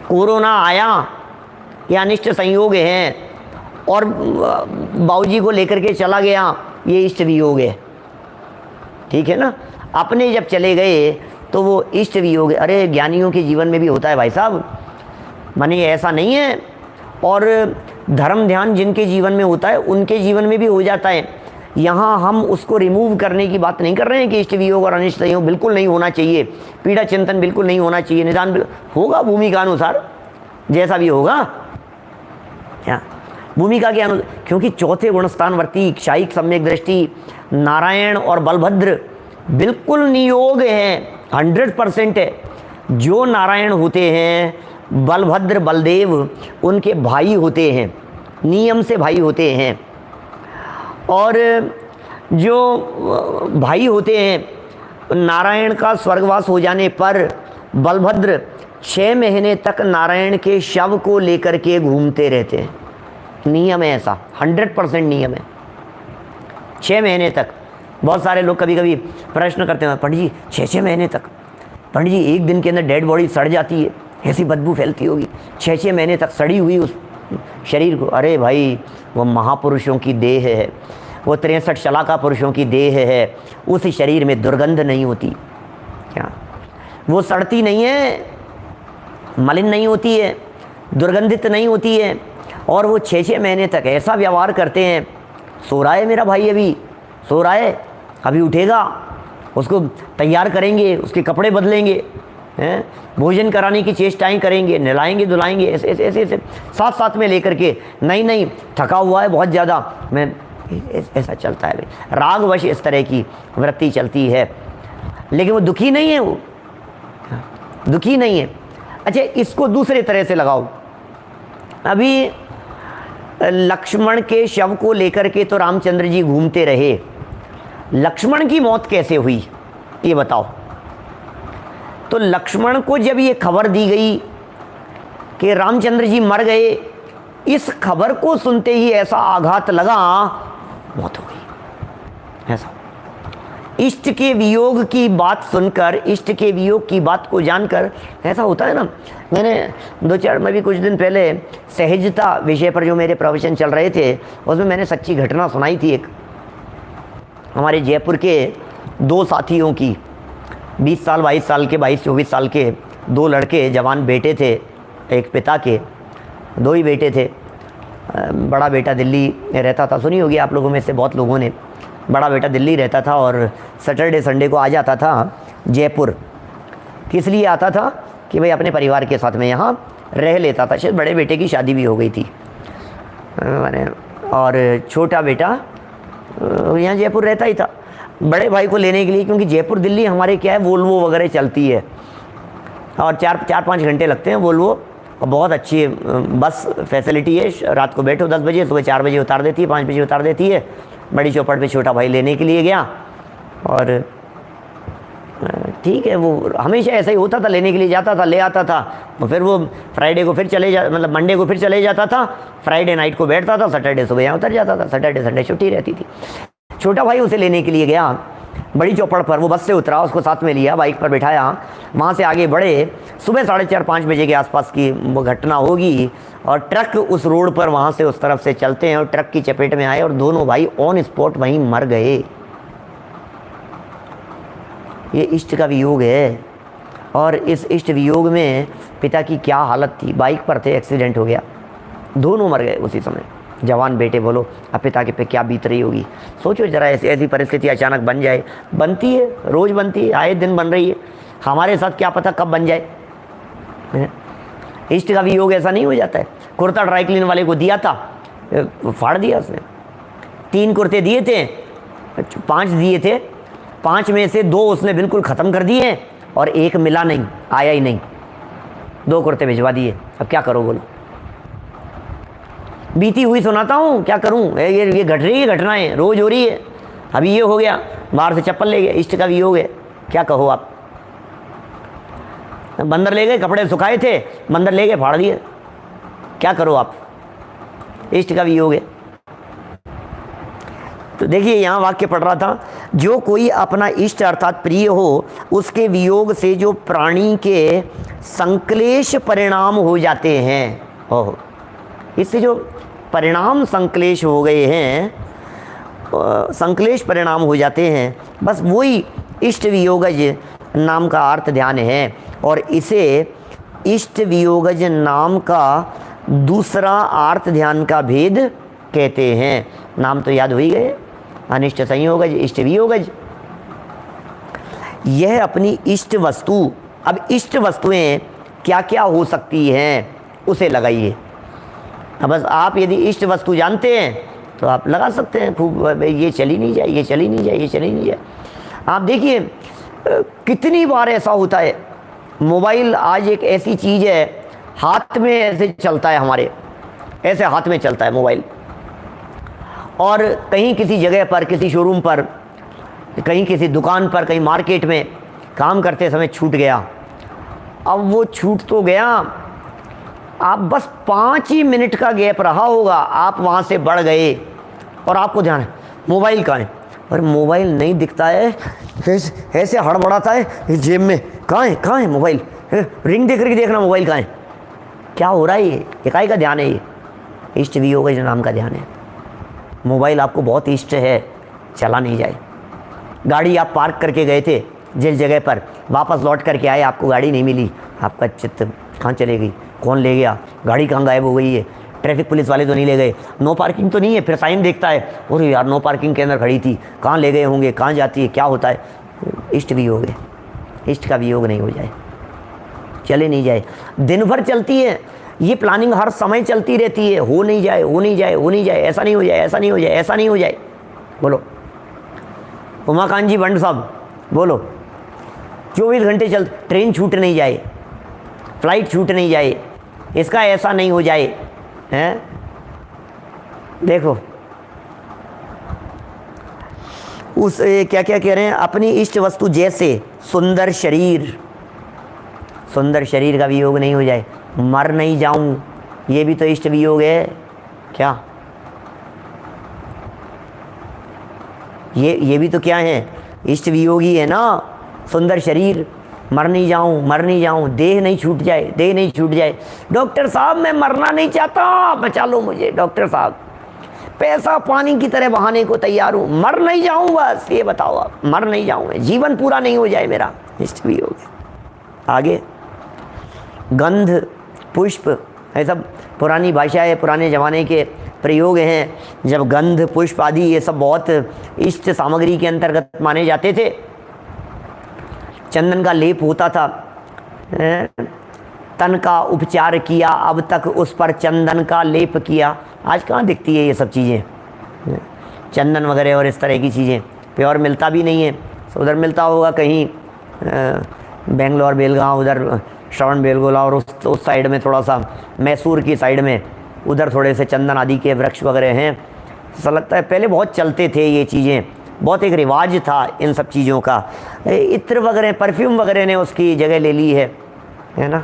कोरोना आया, ये अनिष्ट संयोग है। और बाबूजी को लेकर के चला गया, ये इष्ट वियोग है। ठीक है ना। अपने जब चले गए तो वो इष्ट वियोग है। अरे ज्ञानियों के जीवन में भी होता है भाई साहब, माने ऐसा नहीं है। और धर्म ध्यान जिनके जीवन में होता है उनके जीवन में भी हो जाता है। यहाँ हम उसको रिमूव करने की बात नहीं कर रहे हैं कि इष्ट वियोग और अनिष्ट संयोग बिल्कुल नहीं होना चाहिए, पीड़ा चिंतन बिल्कुल नहीं होना चाहिए, निदान होगा भूमिका अनुसार, जैसा भी होगा। क्या भूमिका के अनुसार, क्योंकि चौथे गुणस्थानवर्ती क्षायिक सम्यक दृष्टि नारायण और बलभद्र बिल्कुल नियोग है, 100% है। जो नारायण होते हैं, बलभद्र बलदेव उनके भाई होते हैं, नियम से भाई होते हैं। और जो भाई होते हैं, नारायण का स्वर्गवास हो जाने पर बलभद्र 6 महीने तक नारायण के शव को लेकर के घूमते रहते हैं। नियम है ऐसा, 100% नियम है। 6 महीने तक। बहुत सारे लोग कभी कभी प्रश्न करते हैं, पंडित जी 6-6 महीने तक, पंडित जी एक दिन के अंदर डेड बॉडी सड़ जाती है, ऐसी बदबू फैलती होगी, 6-6 महीने तक सड़ी हुई उस शरीर को। अरे भाई, वो महापुरुषों की देह है, वो 63 शलाका पुरुषों की देह है, उस शरीर में दुर्गंध नहीं होती। क्या वो सड़ती नहीं है, मलिन नहीं होती है, दुर्गंधित नहीं होती है। और वो 6-6 महीने तक ऐसा व्यवहार करते हैं। सो रहा है मेरा भाई, अभी सो रहा है, अभी उठेगा, उसको तैयार करेंगे, उसके कपड़े बदलेंगे, हैं, भोजन कराने की चेष्टाएं करेंगे, नहलाएंगे धुलाएंगे, ऐसे ऐसे ऐसे साथ साथ में लेकर के। नहीं थका हुआ है बहुत ज़्यादा, मैं ऐसा चलता है। रागवश इस तरह की वृत्ति चलती है, लेकिन वो दुखी नहीं है, वो दुखी नहीं है। अच्छा, इसको दूसरे तरह से लगाओ। अभी लक्ष्मण के शव को लेकर के तो रामचंद्र जी घूमते रहे, लक्ष्मण की मौत कैसे हुई ये बताओ। तो लक्ष्मण को जब ये खबर दी गई कि रामचंद्र जी मर गए, इस खबर को सुनते ही ऐसा आघात लगा, मौत हो गई। ऐसा इष्ट के वियोग की बात सुनकर, इष्ट के वियोग की बात को जानकर ऐसा होता है ना। मैं भी कुछ दिन पहले सहजता विषय पर जो मेरे प्रवचन चल रहे थे, उसमें मैंने सच्ची घटना सुनाई थी। एक हमारे जयपुर के 2 साथियों की, 20 साल 22 साल के, 22-24 साल के 2 लड़के, जवान बेटे थे, एक पिता के 2 ही बेटे थे। बड़ा बेटा दिल्ली रहता था, सुनी होगी आप लोगों में से बहुत लोगों ने। बड़ा बेटा दिल्ली रहता था और सैटरडे संडे को आ जाता था जयपुर। किस लिए आता था कि भाई अपने परिवार के साथ में यहाँ रह लेता था। शायद बड़े बेटे की शादी भी हो गई थी, और छोटा बेटा यहाँ जयपुर रहता ही था। बड़े भाई को लेने के लिए, क्योंकि जयपुर दिल्ली हमारे क्या है, वोल्वो वगैरह चलती है और 4-5 घंटे लगते हैं वोल्वो, और बहुत अच्छी बस फैसिलिटी है। रात को बैठो 10 बजे, सुबह 4 बजे उतार देती है, 5 बजे उतार देती है। बड़ी चौपड़ पे छोटा भाई लेने के लिए गया, और ठीक है, वो हमेशा ऐसा ही होता था, लेने के लिए जाता था, ले आता था, और फिर वो फ्राइडे को फिर मतलब मंडे को फिर चले जाता था, फ्राइडे नाइट को बैठता था, सैटरडे सुबह यहाँ उतर जाता था। सैटरडे संडे छुट्टी रहती थी। छोटा भाई उसे लेने के लिए गया बड़ी चौपड़ पर, वो बस से उतरा, उसको साथ में लिया, बाइक पर बिठाया, वहाँ से आगे बढ़े। सुबह 4:30-5 बजे के आसपास की वो घटना होगी, और ट्रक उस रोड पर वहाँ से उस तरफ से चलते हैं और ट्रक की चपेट में आए, और दोनों भाई ऑन स्पॉट वहीं मर गए। ये इष्ट का वियोग है, और इस इष्ट वियोग में पिता की क्या हालत थी। बाइक पर थे, एक्सीडेंट हो गया, दोनों मर गए उसी समय, जवान बेटे। बोलो अब पिता के पे क्या बीत रही होगी। सोचो जरा, ऐसी परिस्थिति अचानक बन जाए। बनती है, रोज़ बनती है, आए दिन बन रही है। हमारे साथ क्या पता कब बन जाए। इष्ट का वियोग ऐसा नहीं हो जाता है। कुर्ता ड्राई क्लीन वाले को दिया था, फाड़ दिया उसने। 3 कुर्ते दिए थे, 5 दिए थे, 5 में से 2 उसने बिल्कुल ख़त्म कर दिए, और 1 मिला नहीं, आया ही नहीं। 2 कुर्ते भिजवा दिए। अब क्या करो बोलो। बीती हुई सुनाता हूँ, क्या करूँ। ये घट रही है, घटनाएं रोज़ हो रही है। अभी ये हो गया, बाहर से चप्पल ले गए, इष्ट का वियोग है, क्या कहो आप। बंदर ले गए, कपड़े सुखाए थे, बंदर ले गए, फाड़ दिए, क्या करो आप। इष्ट का वियोग है। तो देखिए यहाँ वाक्य पढ़ रहा था, जो कोई अपना इष्ट अर्थात प्रिय हो, उसके वियोग से जो प्राणी के संक्लेश परिणाम हो जाते हैं, हो इससे जो परिणाम संक्लेश हो गए हैं, संक्लेश परिणाम हो जाते हैं, बस वही इष्ट वियोगज नाम का अर्थ ध्यान है। और इसे इष्ट वियोगज नाम का दूसरा अर्थ ध्यान का भेद कहते हैं। नाम तो याद हो ही गए, अनिष्ट संयोगज, इष्ट वियोगज। यह अपनी इष्ट वस्तु, अब इष्ट वस्तुएं क्या क्या हो सकती हैं उसे लगाइए। अब बस आप यदि इष्ट वस्तु जानते हैं तो आप लगा सकते हैं खूब, ये चली नहीं जाए, ये चली नहीं जाए, ये चली नहीं जाए। आप देखिए कितनी बार ऐसा होता है। मोबाइल आज एक ऐसी चीज़ है, हाथ में ऐसे चलता है, हमारे ऐसे हाथ में चलता है मोबाइल, और कहीं किसी जगह पर, किसी शोरूम पर, कहीं किसी दुकान पर, कहीं मार्केट में काम करते समय छूट गया। अब वो छूट तो गया, आप बस 5 ही मिनट का गैप रहा होगा, आप वहाँ से बढ़ गए और आपको ध्यान है मोबाइल कहाँ है, और मोबाइल नहीं दिखता है, ऐसे हड़बड़ाता है जेब में, कहाँ है मोबाइल, रिंग देख करके देखना मोबाइल कहाँ है। क्या हो रहा है? ये इकाई का ध्यान है, ये इष्ट वियोग नाम का ध्यान है। मोबाइल आपको बहुत इष्ट है, चला नहीं जाए। गाड़ी आप पार्क करके गए थे जिस जगह पर, वापस लौट करके आए, आपको गाड़ी नहीं मिली, आपका चित्त कहाँ चले गई, कौन ले गया, गाड़ी कहाँ गायब हो गई है, ट्रैफिक पुलिस वाले तो नहीं ले गए, नो पार्किंग तो नहीं है, फिर साइन देखता है, और यार नो पार्किंग के अंदर खड़ी थी, कहाँ ले गए होंगे, कहाँ जाती है, क्या होता है। इष्ट वियोग है, इष्ट का वियोग नहीं हो जाए, चले नहीं जाए। दिन भर चलती है ये प्लानिंग, हर समय चलती रहती है, हो नहीं जाए, हो नहीं जाए, हो नहीं जाए, ऐसा नहीं हो जाए, ऐसा नहीं हो जाए, ऐसा नहीं हो जाए। बोलो उमाकांत जी बंड साहब, बोलो 24 घंटे चल, ट्रेन छूट नहीं जाए, फ्लाइट छूट नहीं जाए, इसका ऐसा नहीं हो जाए, हैं? देखो उस क्या क्या कह रहे हैं, अपनी इष्ट वस्तु जैसे सुंदर शरीर, सुंदर शरीर का वियोग नहीं हो जाए, मर नहीं जाऊं, ये भी तो इष्ट वियोग है। क्या ये भी तो क्या है, इष्ट वियोगी है ना। सुंदर शरीर, मर नहीं जाऊं, मर नहीं जाऊं, देह नहीं छूट जाए, देह नहीं छूट जाए। डॉक्टर साहब मैं मरना नहीं चाहता, बचा लो मुझे डॉक्टर साहब, पैसा पानी की तरह बहाने को तैयार हूं, मर नहीं जाऊं, बस ये बताओ आप, मर नहीं जाऊं, जीवन पूरा नहीं हो जाए मेरा, इष्ट वियोग है। आगे गंध पुष्प, ये सब पुरानी भाषा है, पुराने ज़माने के प्रयोग हैं। जब गंध पुष्प आदि ये सब बहुत इष्ट सामग्री के अंतर्गत माने जाते थे। चंदन का लेप होता था, तन का उपचार किया, अब तक उस पर चंदन का लेप किया। आज कहाँ दिखती है ये सब चीज़ें, चंदन वगैरह और इस तरह की चीज़ें, प्योर मिलता भी नहीं है। उधर मिलता होगा कहीं बेंगलोर, बेलगांव, उधर श्रवण बेलगोला, और उस साइड में थोड़ा सा मैसूर की साइड में, उधर थोड़े से चंदन आदि के वृक्ष वगैरह हैं। ऐसा लगता है पहले बहुत चलते थे ये चीज़ें, बहुत एक रिवाज था इन सब चीज़ों का। इत्र वगैरह, परफ्यूम वगैरह ने उसकी जगह ले ली है ना।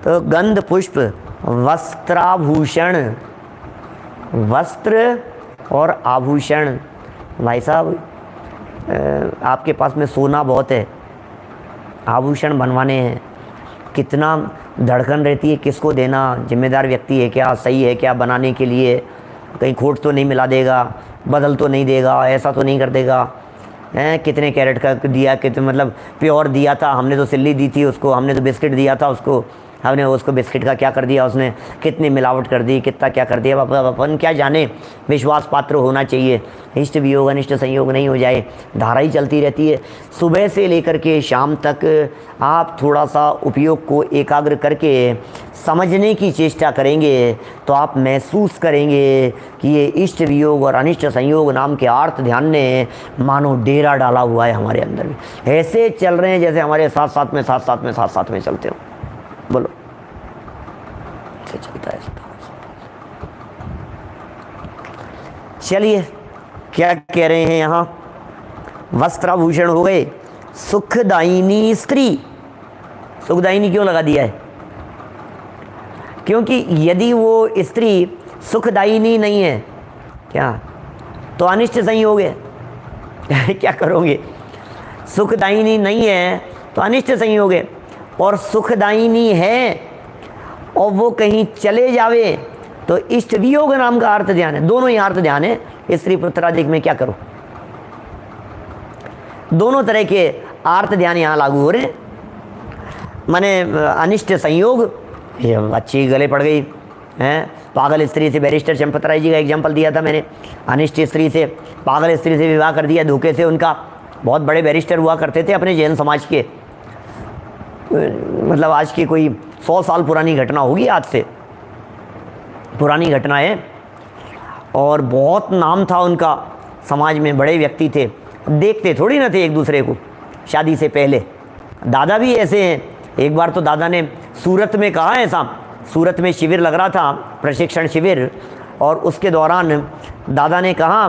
तो गंध पुष्प, वस्त्राभूषण, वस्त्र और आभूषण। भाई साहब आपके पास में सोना बहुत है, आभूषण बनवाने हैं, कितना धड़कन रहती है, किसको देना, जिम्मेदार व्यक्ति है क्या, सही है क्या बनाने के लिए, कहीं खोट तो नहीं मिला देगा, बदल तो नहीं देगा, ऐसा तो नहीं कर देगा, कितने कैरेट का दिया, कितने मतलब प्योर दिया था, हमने तो सिल्ली दी थी उसको, हमने तो बिस्किट दिया था उसको, हमने उसको बिस्किट का क्या कर दिया उसने, कितनी मिलावट कर दी, कितना क्या कर दिया, अपन क्या जाने। विश्वास पात्र होना चाहिए, इष्ट वियोग अनिष्ट संयोग नहीं हो जाए। धारा ही चलती रहती है, सुबह से लेकर के शाम तक आप थोड़ा सा उपयोग को एकाग्र करके समझने की चेष्टा करेंगे तो आप महसूस करेंगे कि ये इष्ट वियोग और अनिष्ट संयोग नाम के आर्त ध्यान ने मानो डेरा डाला हुआ है हमारे अंदर भी। ऐसे चल रहे हैं जैसे हमारे साथ साथ में चलते हो। बोलो चलता है। चलिए क्या कह रहे हैं यहाँ, वस्त्राभूषण हो गए, सुखदायिनी स्त्री। सुखदायिनी क्यों लगा दिया है? क्योंकि यदि वो स्त्री सुखदायिनी नहीं है क्या तो अनिष्ट संयोग है। क्या करोगे? सुखदायिनी नहीं है तो अनिष्ट संयोग है, और सुखदायिनी है और वो कहीं चले जावे तो इष्ट वियोग नाम का अर्थ ध्यान है। दोनों ही अर्थ ध्यान है। स्त्री पुत्रादिक में क्या करो, दोनों तरह के अर्थ ध्यान यहाँ लागू हो रहे हैं। माने अनिष्ट संयोग, ये अच्छी गले पड़ गई हैं, पागल स्त्री से, बैरिस्टर चंपत राय जी का एग्जाम्पल दिया था मैंने, अनिष्ट स्त्री से, पागल स्त्री से विवाह कर दिया धोखे से। उनका बहुत बड़े बैरिस्टर हुआ करते थे अपने जैन समाज के, मतलब आज की कोई 100 साल पुरानी घटना होगी, आज से पुरानी घटना है, और बहुत नाम था उनका समाज में, बड़े व्यक्ति थे, देखते थोड़ी ना थे एक दूसरे को शादी से पहले। दादा भी ऐसे हैं। एक बार तो दादा ने सूरत में कहा, ऐसा सूरत में शिविर लग रहा था, प्रशिक्षण शिविर, और उसके दौरान दादा ने कहा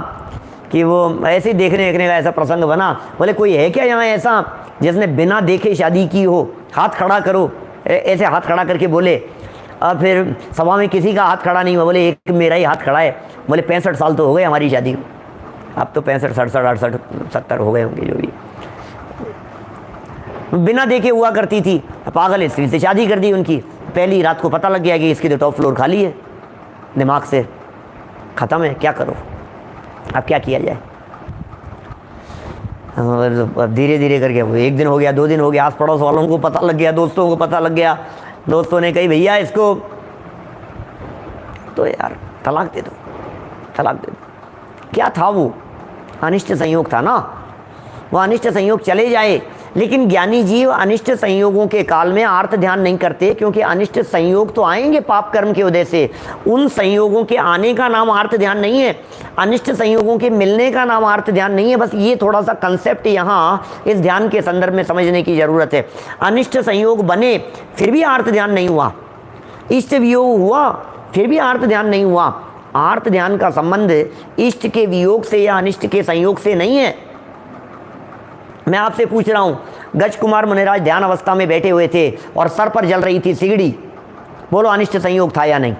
कि वो ऐसे ही देखने का ऐसा प्रसंग बना, बोले कोई है क्या यहाँ ऐसा जिसने बिना देखे शादी की हो, हाथ खड़ा करो। ऐसे हाथ खड़ा करके बोले, और फिर सभा में किसी का हाथ खड़ा नहीं हुआ, बोले एक मेरा ही हाथ खड़ा है। बोले 65 साल तो हो गए हमारी शादी को। अब तो 65, 67, 68, 70 हो गए होंगे जो भी। बिना देखे हुआ करती थी, पागल स्त्री से शादी कर दी उनकी। पहली रात को पता लग गया कि इसकी तो टॉप फ्लोर खाली है, दिमाग से ख़त्म है, क्या करो, अब क्या किया जाए। धीरे धीरे करके वो 1 दिन हो गया, 2 दिन हो गया, आस पड़ोस वालों को पता लग गया, दोस्तों को पता लग गया। दोस्तों ने कही भैया इसको तो यार तलाक दे दो, तलाक दे दो। क्या था वो, अनिष्ट संयोग था ना, वो अनिष्ट संयोग चले जाए। लेकिन ज्ञानी जीव अनिष्ट संयोगों के काल में आर्त ध्यान नहीं करते, क्योंकि अनिष्ट संयोग तो आएंगे पाप कर्म के उदय से। उन संयोगों के आने का नाम आर्त ध्यान नहीं है, अनिष्ट संयोगों के मिलने का नाम आर्त ध्यान नहीं है। बस ये थोड़ा सा कंसेप्ट यहाँ इस ध्यान के संदर्भ में समझने की जरूरत है। अनिष्ट संयोग बने फिर भी आर्त ध्यान नहीं हुआ, इष्ट वियोग हुआ फिर भी आर्त ध्यान नहीं हुआ। आर्त ध्यान का संबंध इष्ट के वियोग से या अनिष्ट के संयोग से नहीं है। मैं आपसे पूछ रहा हूं, गज कुमार मुनिराज ध्यान अवस्था में बैठे हुए थे और सर पर जल रही थी सिगड़ी, बोलो अनिष्ट संयोग था या नहीं?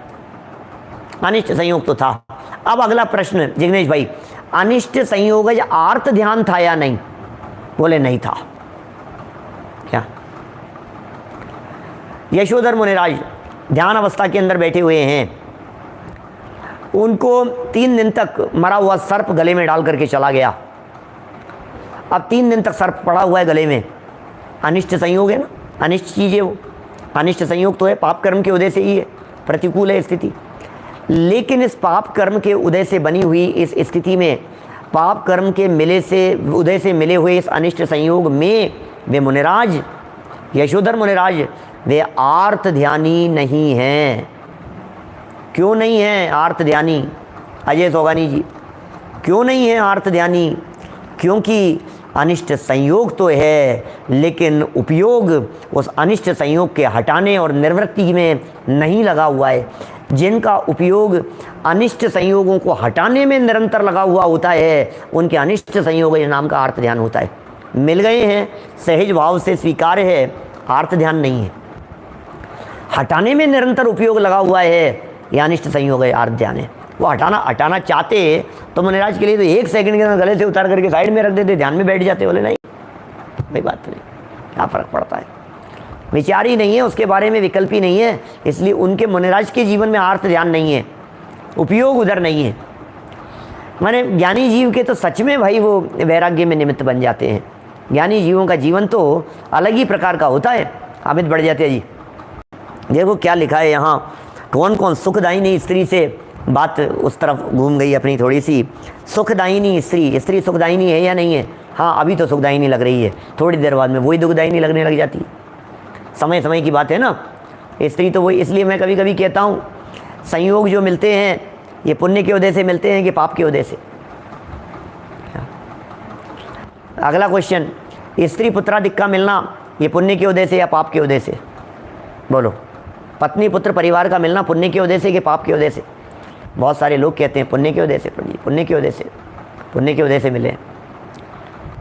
अनिष्ट संयोग तो था। अब अगला प्रश्न जिग्नेश भाई, अनिष्ट संयोगज आर्त ध्यान था या नहीं? बोले नहीं था। क्या? यशोधर मुनिराज ध्यान अवस्था के अंदर बैठे हुए हैं, उनको 3 दिन तक मरा हुआ सर्प गले में डाल करके चला गया। अब 3 दिन तक सर्प पड़ा हुआ है गले में, अनिष्ट संयोग है ना, अनिष्ट चीज़ है वो। अनिष्ट संयोग तो है, पाप कर्म के उदय से ही है, प्रतिकूल है स्थिति। लेकिन इस पाप कर्म के उदय से बनी हुई इस स्थिति में, पाप कर्म के उदय से मिले हुए इस अनिष्ट संयोग में वे मुनिराज, यशोधर मुनिराज, वे आर्त ध्यानी नहीं हैं। क्यों नहीं है आर्त ध्यानी? अजय सोगानी जी, क्यों नहीं है आर्त ध्यानी? क्योंकि अनिष्ट संयोग तो है, लेकिन उपयोग उस अनिष्ट संयोग के हटाने और निवृत्ति में नहीं लगा हुआ है। जिनका उपयोग अनिष्ट संयोगों को हटाने में निरंतर लगा हुआ होता है, उनके अनिष्ट संयोग नाम का आर्त ध्यान होता है। मिल गए हैं, सहज भाव से स्वीकार्य है, आर्त ध्यान नहीं है। हटाने में निरंतर उपयोग लगा हुआ है, यह अनिष्ट संयोग है, आर्त ध्यान है। वो हटाना चाहते तो मुनिराज के लिए तो 1 सेकंड के अंदर गले से उतार करके साइड में रख देते, ध्यान में बैठ जाते। बोले नहीं, भाई बात नहीं, क्या फ़र्क पड़ता है, विचार ही नहीं है उसके बारे में, विकल्प ही नहीं है। इसलिए उनके मुनिराज के जीवन में आर्त ध्यान नहीं है, उपयोग उधर नहीं है। माने ज्ञानी जीव के तो सच में भाई वो वैराग्य में निमित्त बन जाते हैं। ज्ञानी जीवों का जीवन तो अलग ही प्रकार का होता है। हामिद बढ़ जाते हैं जी, देखो क्या लिखा है यहाँ, कौन कौन सुखदायिनी स्त्री से बात उस तरफ घूम गई अपनी थोड़ी सी। सुखदायिनी स्त्री सुखदायिनी है या नहीं है? हाँ, अभी तो सुखदायिनी लग रही है, थोड़ी देर बाद में वही दुखदायिनी लगने लग जाती है। समय की बात है ना, स्त्री तो वही। इसलिए मैं कभी कभी कहता हूँ, संयोग जो मिलते हैं ये पुण्य के उदय से मिलते हैं कि पाप के उदय से? अगला क्वेश्चन, स्त्री पुत्रादिक का मिलना ये पुण्य के उदय से या पाप के उदय से? बोलो, पत्नी पुत्र परिवार का मिलना पुण्य के उदय से कि पाप के उदय से? बहुत सारे लोग कहते हैं पुण्य के उदय से, पुण्य के उदय से, पुण्य के उदय से मिले।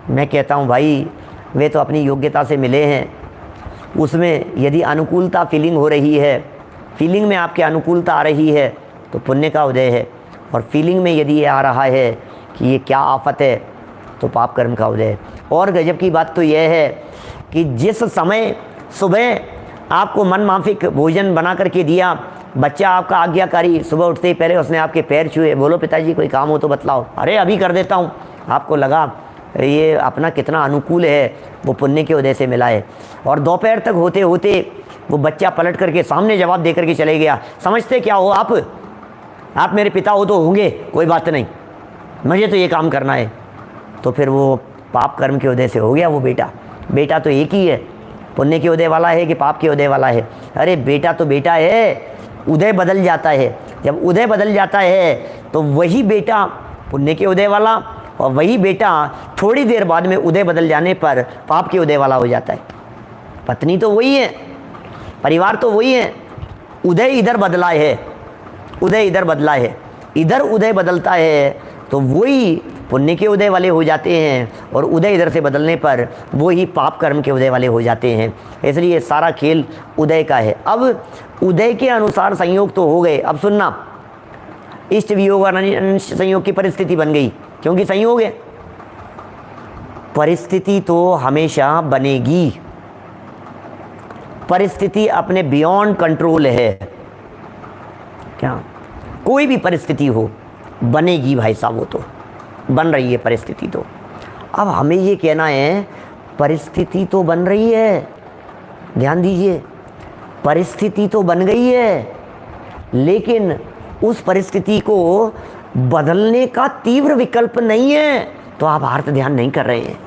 मैं कहता हूँ भाई, वे तो अपनी योग्यता से मिले हैं। उसमें यदि अनुकूलता फीलिंग हो रही है, फीलिंग में आपके अनुकूलता आ रही है तो पुण्य का उदय है। और फीलिंग में यदि ये आ रहा है कि ये क्या आफत है तो पाप कर्म का उदय है। और गजब की बात तो यह है कि जिस समय सुबह आपको मन माफिक भोजन बना करके दिया, बच्चा आपका आज्ञाकारी, सुबह उठते ही पहले उसने आपके पैर छुए, बोलो पिताजी कोई काम हो तो बतलाओ, अरे अभी कर देता हूँ, आपको लगा ये अपना कितना अनुकूल है, वो पुण्य के उदय से मिला है। और दोपहर तक होते होते वो बच्चा पलट करके सामने जवाब दे करके चले गया, समझते क्या हो आप मेरे पिता हो तो होंगे, कोई बात नहीं, मुझे तो ये काम करना है। तो फिर वो पाप कर्म के उदय से हो गया वो बेटा तो एक ही है, पुण्य के उदय वाला है कि पाप के उदय वाला है? अरे बेटा तो बेटा है, उदय बदल जाता है। जब उदय बदल जाता है तो वही बेटा पुण्य के उदय वाला और वही बेटा थोड़ी देर बाद में उदय बदल जाने पर पाप के उदय वाला हो जाता है। पत्नी तो वही है, परिवार तो वही है, उदय इधर बदला है, उदय इधर बदला है। इधर उदय बदलता है तो वही पुण्य के उदय वाले हो जाते हैं, और उदय इधर से बदलने पर वो ही पाप कर्म के उदय वाले हो जाते हैं। इसलिए सारा खेल उदय का है। अब उदय के अनुसार संयोग तो हो गए, अब सुनना, इष्ट वियोग और अनिष्ट संयोग की परिस्थिति बन गई, क्योंकि संयोग है। परिस्थिति तो हमेशा बनेगी, परिस्थिति अपने बियॉन्ड कंट्रोल है। क्या कोई भी परिस्थिति हो बनेगी भाई साहब, वो तो बन रही है परिस्थिति। तो अब हमें ये कहना है परिस्थिति तो बन रही है, ध्यान दीजिए, परिस्थिति तो बन गई है, लेकिन उस परिस्थिति को बदलने का तीव्र विकल्प नहीं है। तो आप अर्थ ध्यान नहीं कर रहे हैं।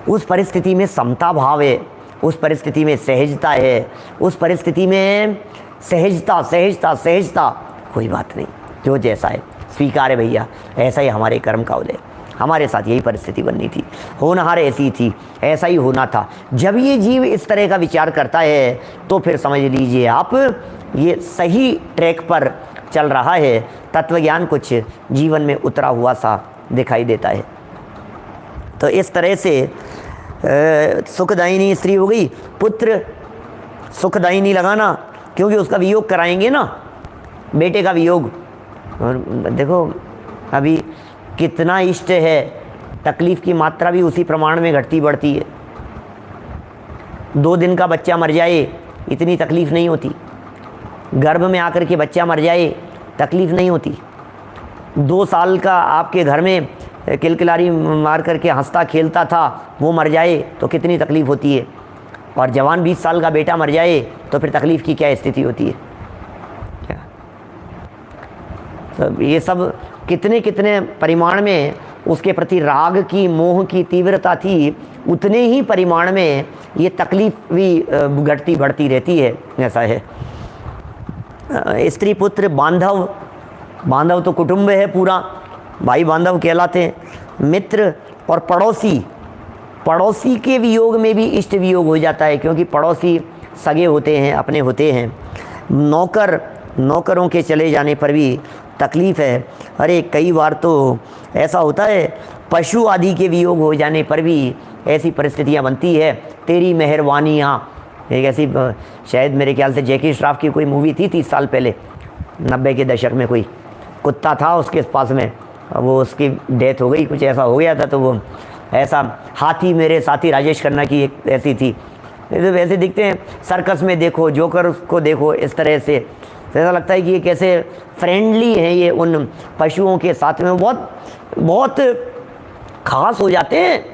उस परिस्थिति में समता भाव है, उस परिस्थिति में सहजता है, उस परिस्थिति में सहजता सहजता सहजता, कोई बात नहीं, जो जैसा है स्वीकार है भैया, ऐसा ही हमारे कर्म का उदय। हमारे साथ यही परिस्थिति बननी थी, होनहार ऐसी थी, ऐसा ही होना था। जब ये जीव इस तरह का विचार करता है तो फिर समझ लीजिए आप ये सही ट्रैक पर चल रहा है, तत्वज्ञान कुछ जीवन में उतरा हुआ सा दिखाई देता है। तो इस तरह से सुखदायिनी स्त्री हो गई, पुत्र सुखदायिनी लगाना, क्योंकि उसका वियोग कराएंगे ना, बेटे का वियोग। और देखो अभी कितना इष्ट है, तकलीफ़ की मात्रा भी उसी प्रमाण में घटती बढ़ती है। 2 दिन का बच्चा मर जाए इतनी तकलीफ़ नहीं होती, गर्भ में आकर के बच्चा मर जाए तकलीफ़ नहीं होती, 2 साल का आपके घर में किलकिलारी मार करके हंसता खेलता था वो मर जाए तो कितनी तकलीफ़ होती है, और जवान 20 साल का बेटा मर जाए तो फिर तकलीफ़ की क्या स्थिति होती है। क्या तो ये सब कितने कितने परिमाण में उसके प्रति राग की मोह की तीव्रता थी, उतने ही परिमाण में ये तकलीफ़ भी घटती बढ़ती रहती है। ऐसा है। स्त्री पुत्र बांधव, बांधव तो कुटुंब है पूरा, भाई बांधव कहलाते हैं। मित्र और पड़ोसी, पड़ोसी के वियोग में भी इष्ट वियोग हो जाता है, क्योंकि पड़ोसी सगे होते हैं, अपने होते हैं। नौकर, नौकरों के चले जाने पर भी तकलीफ़ है। अरे कई बार तो ऐसा होता है पशु आदि के वियोग हो जाने पर भी ऐसी परिस्थितियाँ बनती है। तेरी मेहरबानियाँ, एक ऐसी शायद मेरे ख्याल से जैकी श्रॉफ की कोई मूवी थी 30 साल पहले, 90 के दशक में। कोई कुत्ता था उसके पास में, वो उसकी डेथ हो गई, कुछ ऐसा हो गया था, तो वो ऐसा हाथी मेरे साथी राजेश खन्ना की एक ऐसी थी। वैसे दिखते हैं सर्कस में, देखो जोकर को देखो, इस तरह से ऐसा लगता है कि ये कैसे फ्रेंडली हैं ये उन पशुओं के साथ में, बहुत बहुत खास हो जाते हैं,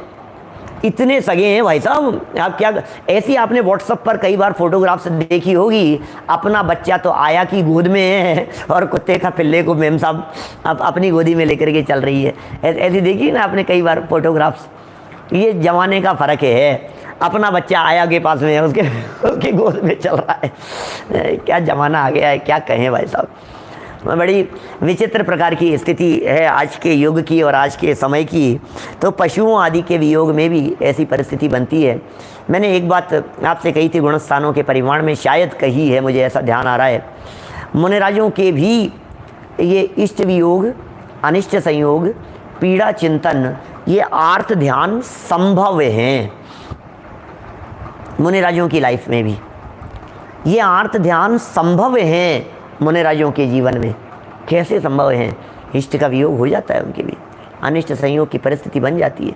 इतने सगे हैं भाई साहब। आप क्या ऐसी आपने व्हाट्सएप पर कई बार फोटोग्राफ्स देखी होगी, अपना बच्चा तो आया की गोद में है और कुत्ते का पिल्ले को मेम साहब अपनी गोदी में लेकर के चल रही है। ऐसी देखी ना आपने कई बार फोटोग्राफ्स। ये ज़माने का फ़र्क है, अपना बच्चा आया के पास में है, उसके गोद में चल रहा है। क्या ज़माना आ गया है, क्या कहें भाई साहब। बड़ी विचित्र प्रकार की स्थिति है आज के युग की और आज के समय की। तो पशुओं आदि के वियोग में भी ऐसी परिस्थिति बनती है। मैंने एक बात आपसे कही थी, गुणस्थानों के परिमाण में शायद कही है, मुझे ऐसा ध्यान आ रहा है। मुनिराजों के भी ये इष्ट वियोग, अनिष्ट संयोग, पीड़ा चिंतन, ये आर्त ध्यान संभव हैं। मुनिराजों की लाइफ में भी ये आर्त ध्यान संभव हैं। मुनिराजों के जीवन में कैसे संभव हैं? इष्ट का वियोग हो जाता है उनके भी, अनिष्ट संयोग की परिस्थिति बन जाती है,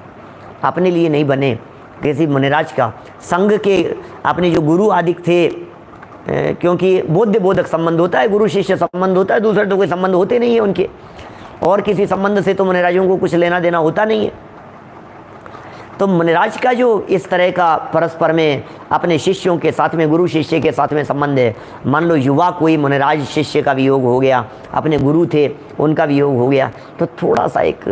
अपने लिए नहीं बने। किसी मुनिराज का संघ के अपने जो गुरु आदि थे, क्योंकि बोध्य बोधक संबंध होता है, गुरु शिष्य संबंध होता है, दूसरे तो कोई संबंध होते नहीं है उनके, और किसी संबंध से तो मुनिराजों को कुछ लेना देना होता नहीं है। तो मुनिराज का जो इस तरह का परस्पर में अपने शिष्यों के साथ में, गुरु शिष्य के साथ में संबंध है। मान लो युवा कोई मुनिराज शिष्य का वियोग हो गया, अपने गुरु थे उनका वियोग हो गया, तो थोड़ा सा एक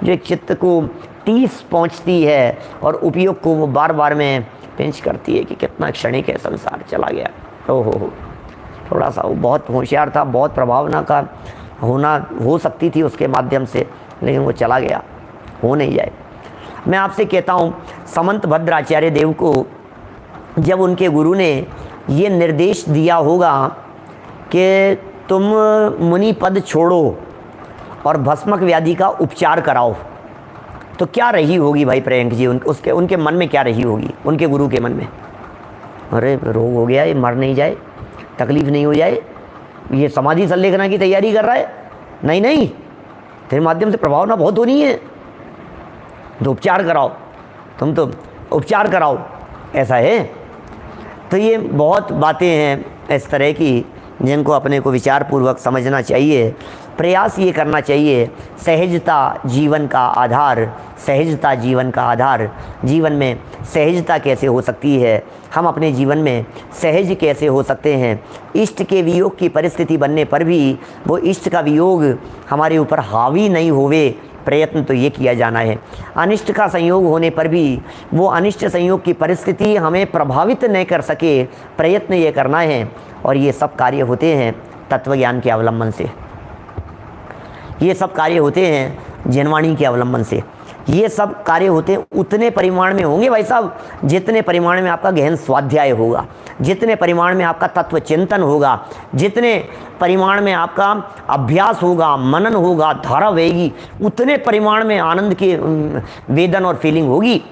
जो एक चित्त को टीस पहुंचती है और उपयोग को वो बार बार में पेंच करती है कि कितना क्षणिक है, संसार चला गया। हो थोड़ा सा वो बहुत होशियार था, बहुत प्रभावना का हो सकती थी उसके माध्यम से, लेकिन वो चला गया, हो नहीं जाए। मैं आपसे कहता हूँ, समंत भद्राचार्य देव को जब उनके गुरु ने ये निर्देश दिया होगा कि तुम मुनि पद छोड़ो और भस्मक व्याधि का उपचार कराओ, तो क्या रही होगी भाई प्रियंक जी, उनके मन में क्या रही होगी, उनके गुरु के मन में? अरे रोग हो गया, ये मर नहीं जाए, तकलीफ नहीं हो जाए, ये समाधि संलेखना की तैयारी कर रहा है, नहीं नहीं तेरे माध्यम से प्रभाव ना बहुत होनी है, तो उपचार कराओ, तुम तो उपचार कराओ, ऐसा है। तो ये बहुत बातें हैं इस तरह की जिनको अपने को विचारपूर्वक समझना चाहिए, प्रयास ये करना चाहिए। सहजता जीवन का आधार, सहजता जीवन का आधार। जीवन में सहजता कैसे हो सकती है, हम अपने जीवन में सहज कैसे हो सकते हैं? इष्ट के वियोग की परिस्थिति बनने पर भी वो इष्ट का वियोग हमारे ऊपर हावी नहीं होवे, प्रयत्न तो ये किया जाना है। अनिष्ट का संयोग होने पर भी वो अनिष्ट संयोग की परिस्थिति हमें प्रभावित नहीं कर सके, प्रयत्न ये करना है। और ये सब कार्य होते हैं तत्वज्ञान के अवलंबन से, ये सब कार्य होते हैं जनवाणी के अवलंबन से। ये सब कार्य होते हैं उतने परिमाण में होंगे भाई साहब जितने परिमाण में आपका गहन स्वाध्याय होगा, जितने परिमाण में आपका तत्व चिंतन होगा, जितने परिमाण में आपका अभ्यास होगा, मनन होगा, धारा बहेगी, उतने परिमाण में आनंद के वेदन और फीलिंग होगी।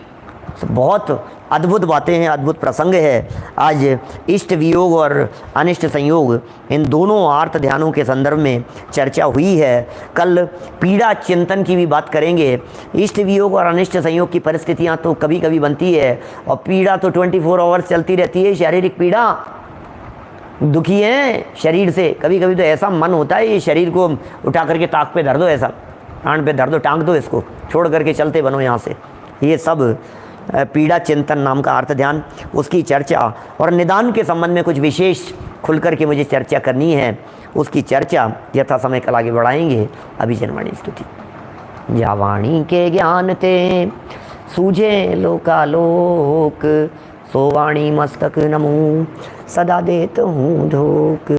बहुत अद्भुत बातें हैं, अद्भुत प्रसंग है। आज इष्ट वियोग और अनिष्ट संयोग, इन दोनों आर्त ध्यानों के संदर्भ में चर्चा हुई है। कल पीड़ा चिंतन की भी बात करेंगे। इष्ट वियोग और अनिष्ट संयोग की परिस्थितियां तो कभी कभी बनती है, और पीड़ा तो 24 आवर्स चलती रहती है। शारीरिक पीड़ा, दुखी हैं शरीर से, कभी कभी तो ऐसा मन होता है ये शरीर को उठा करके ताक पे धर दो, ऐसा आंट पे धर दो, टांग दो, इसको छोड़ करके चलते बनो यहाँ से। ये सब पीड़ा चिंतन नाम का अर्थ ध्यान, उसकी चर्चा और निदान के संबंध में कुछ विशेष खुल कर के मुझे चर्चा करनी है, उसकी चर्चा यथा समय कल आगे बढ़ाएंगे। अभी जनवाणी स्तुति। जावाणी के ज्ञान ते सूझे लोकालोक, सोवाणी मस्तक नमो सदा देत हूँ धोक।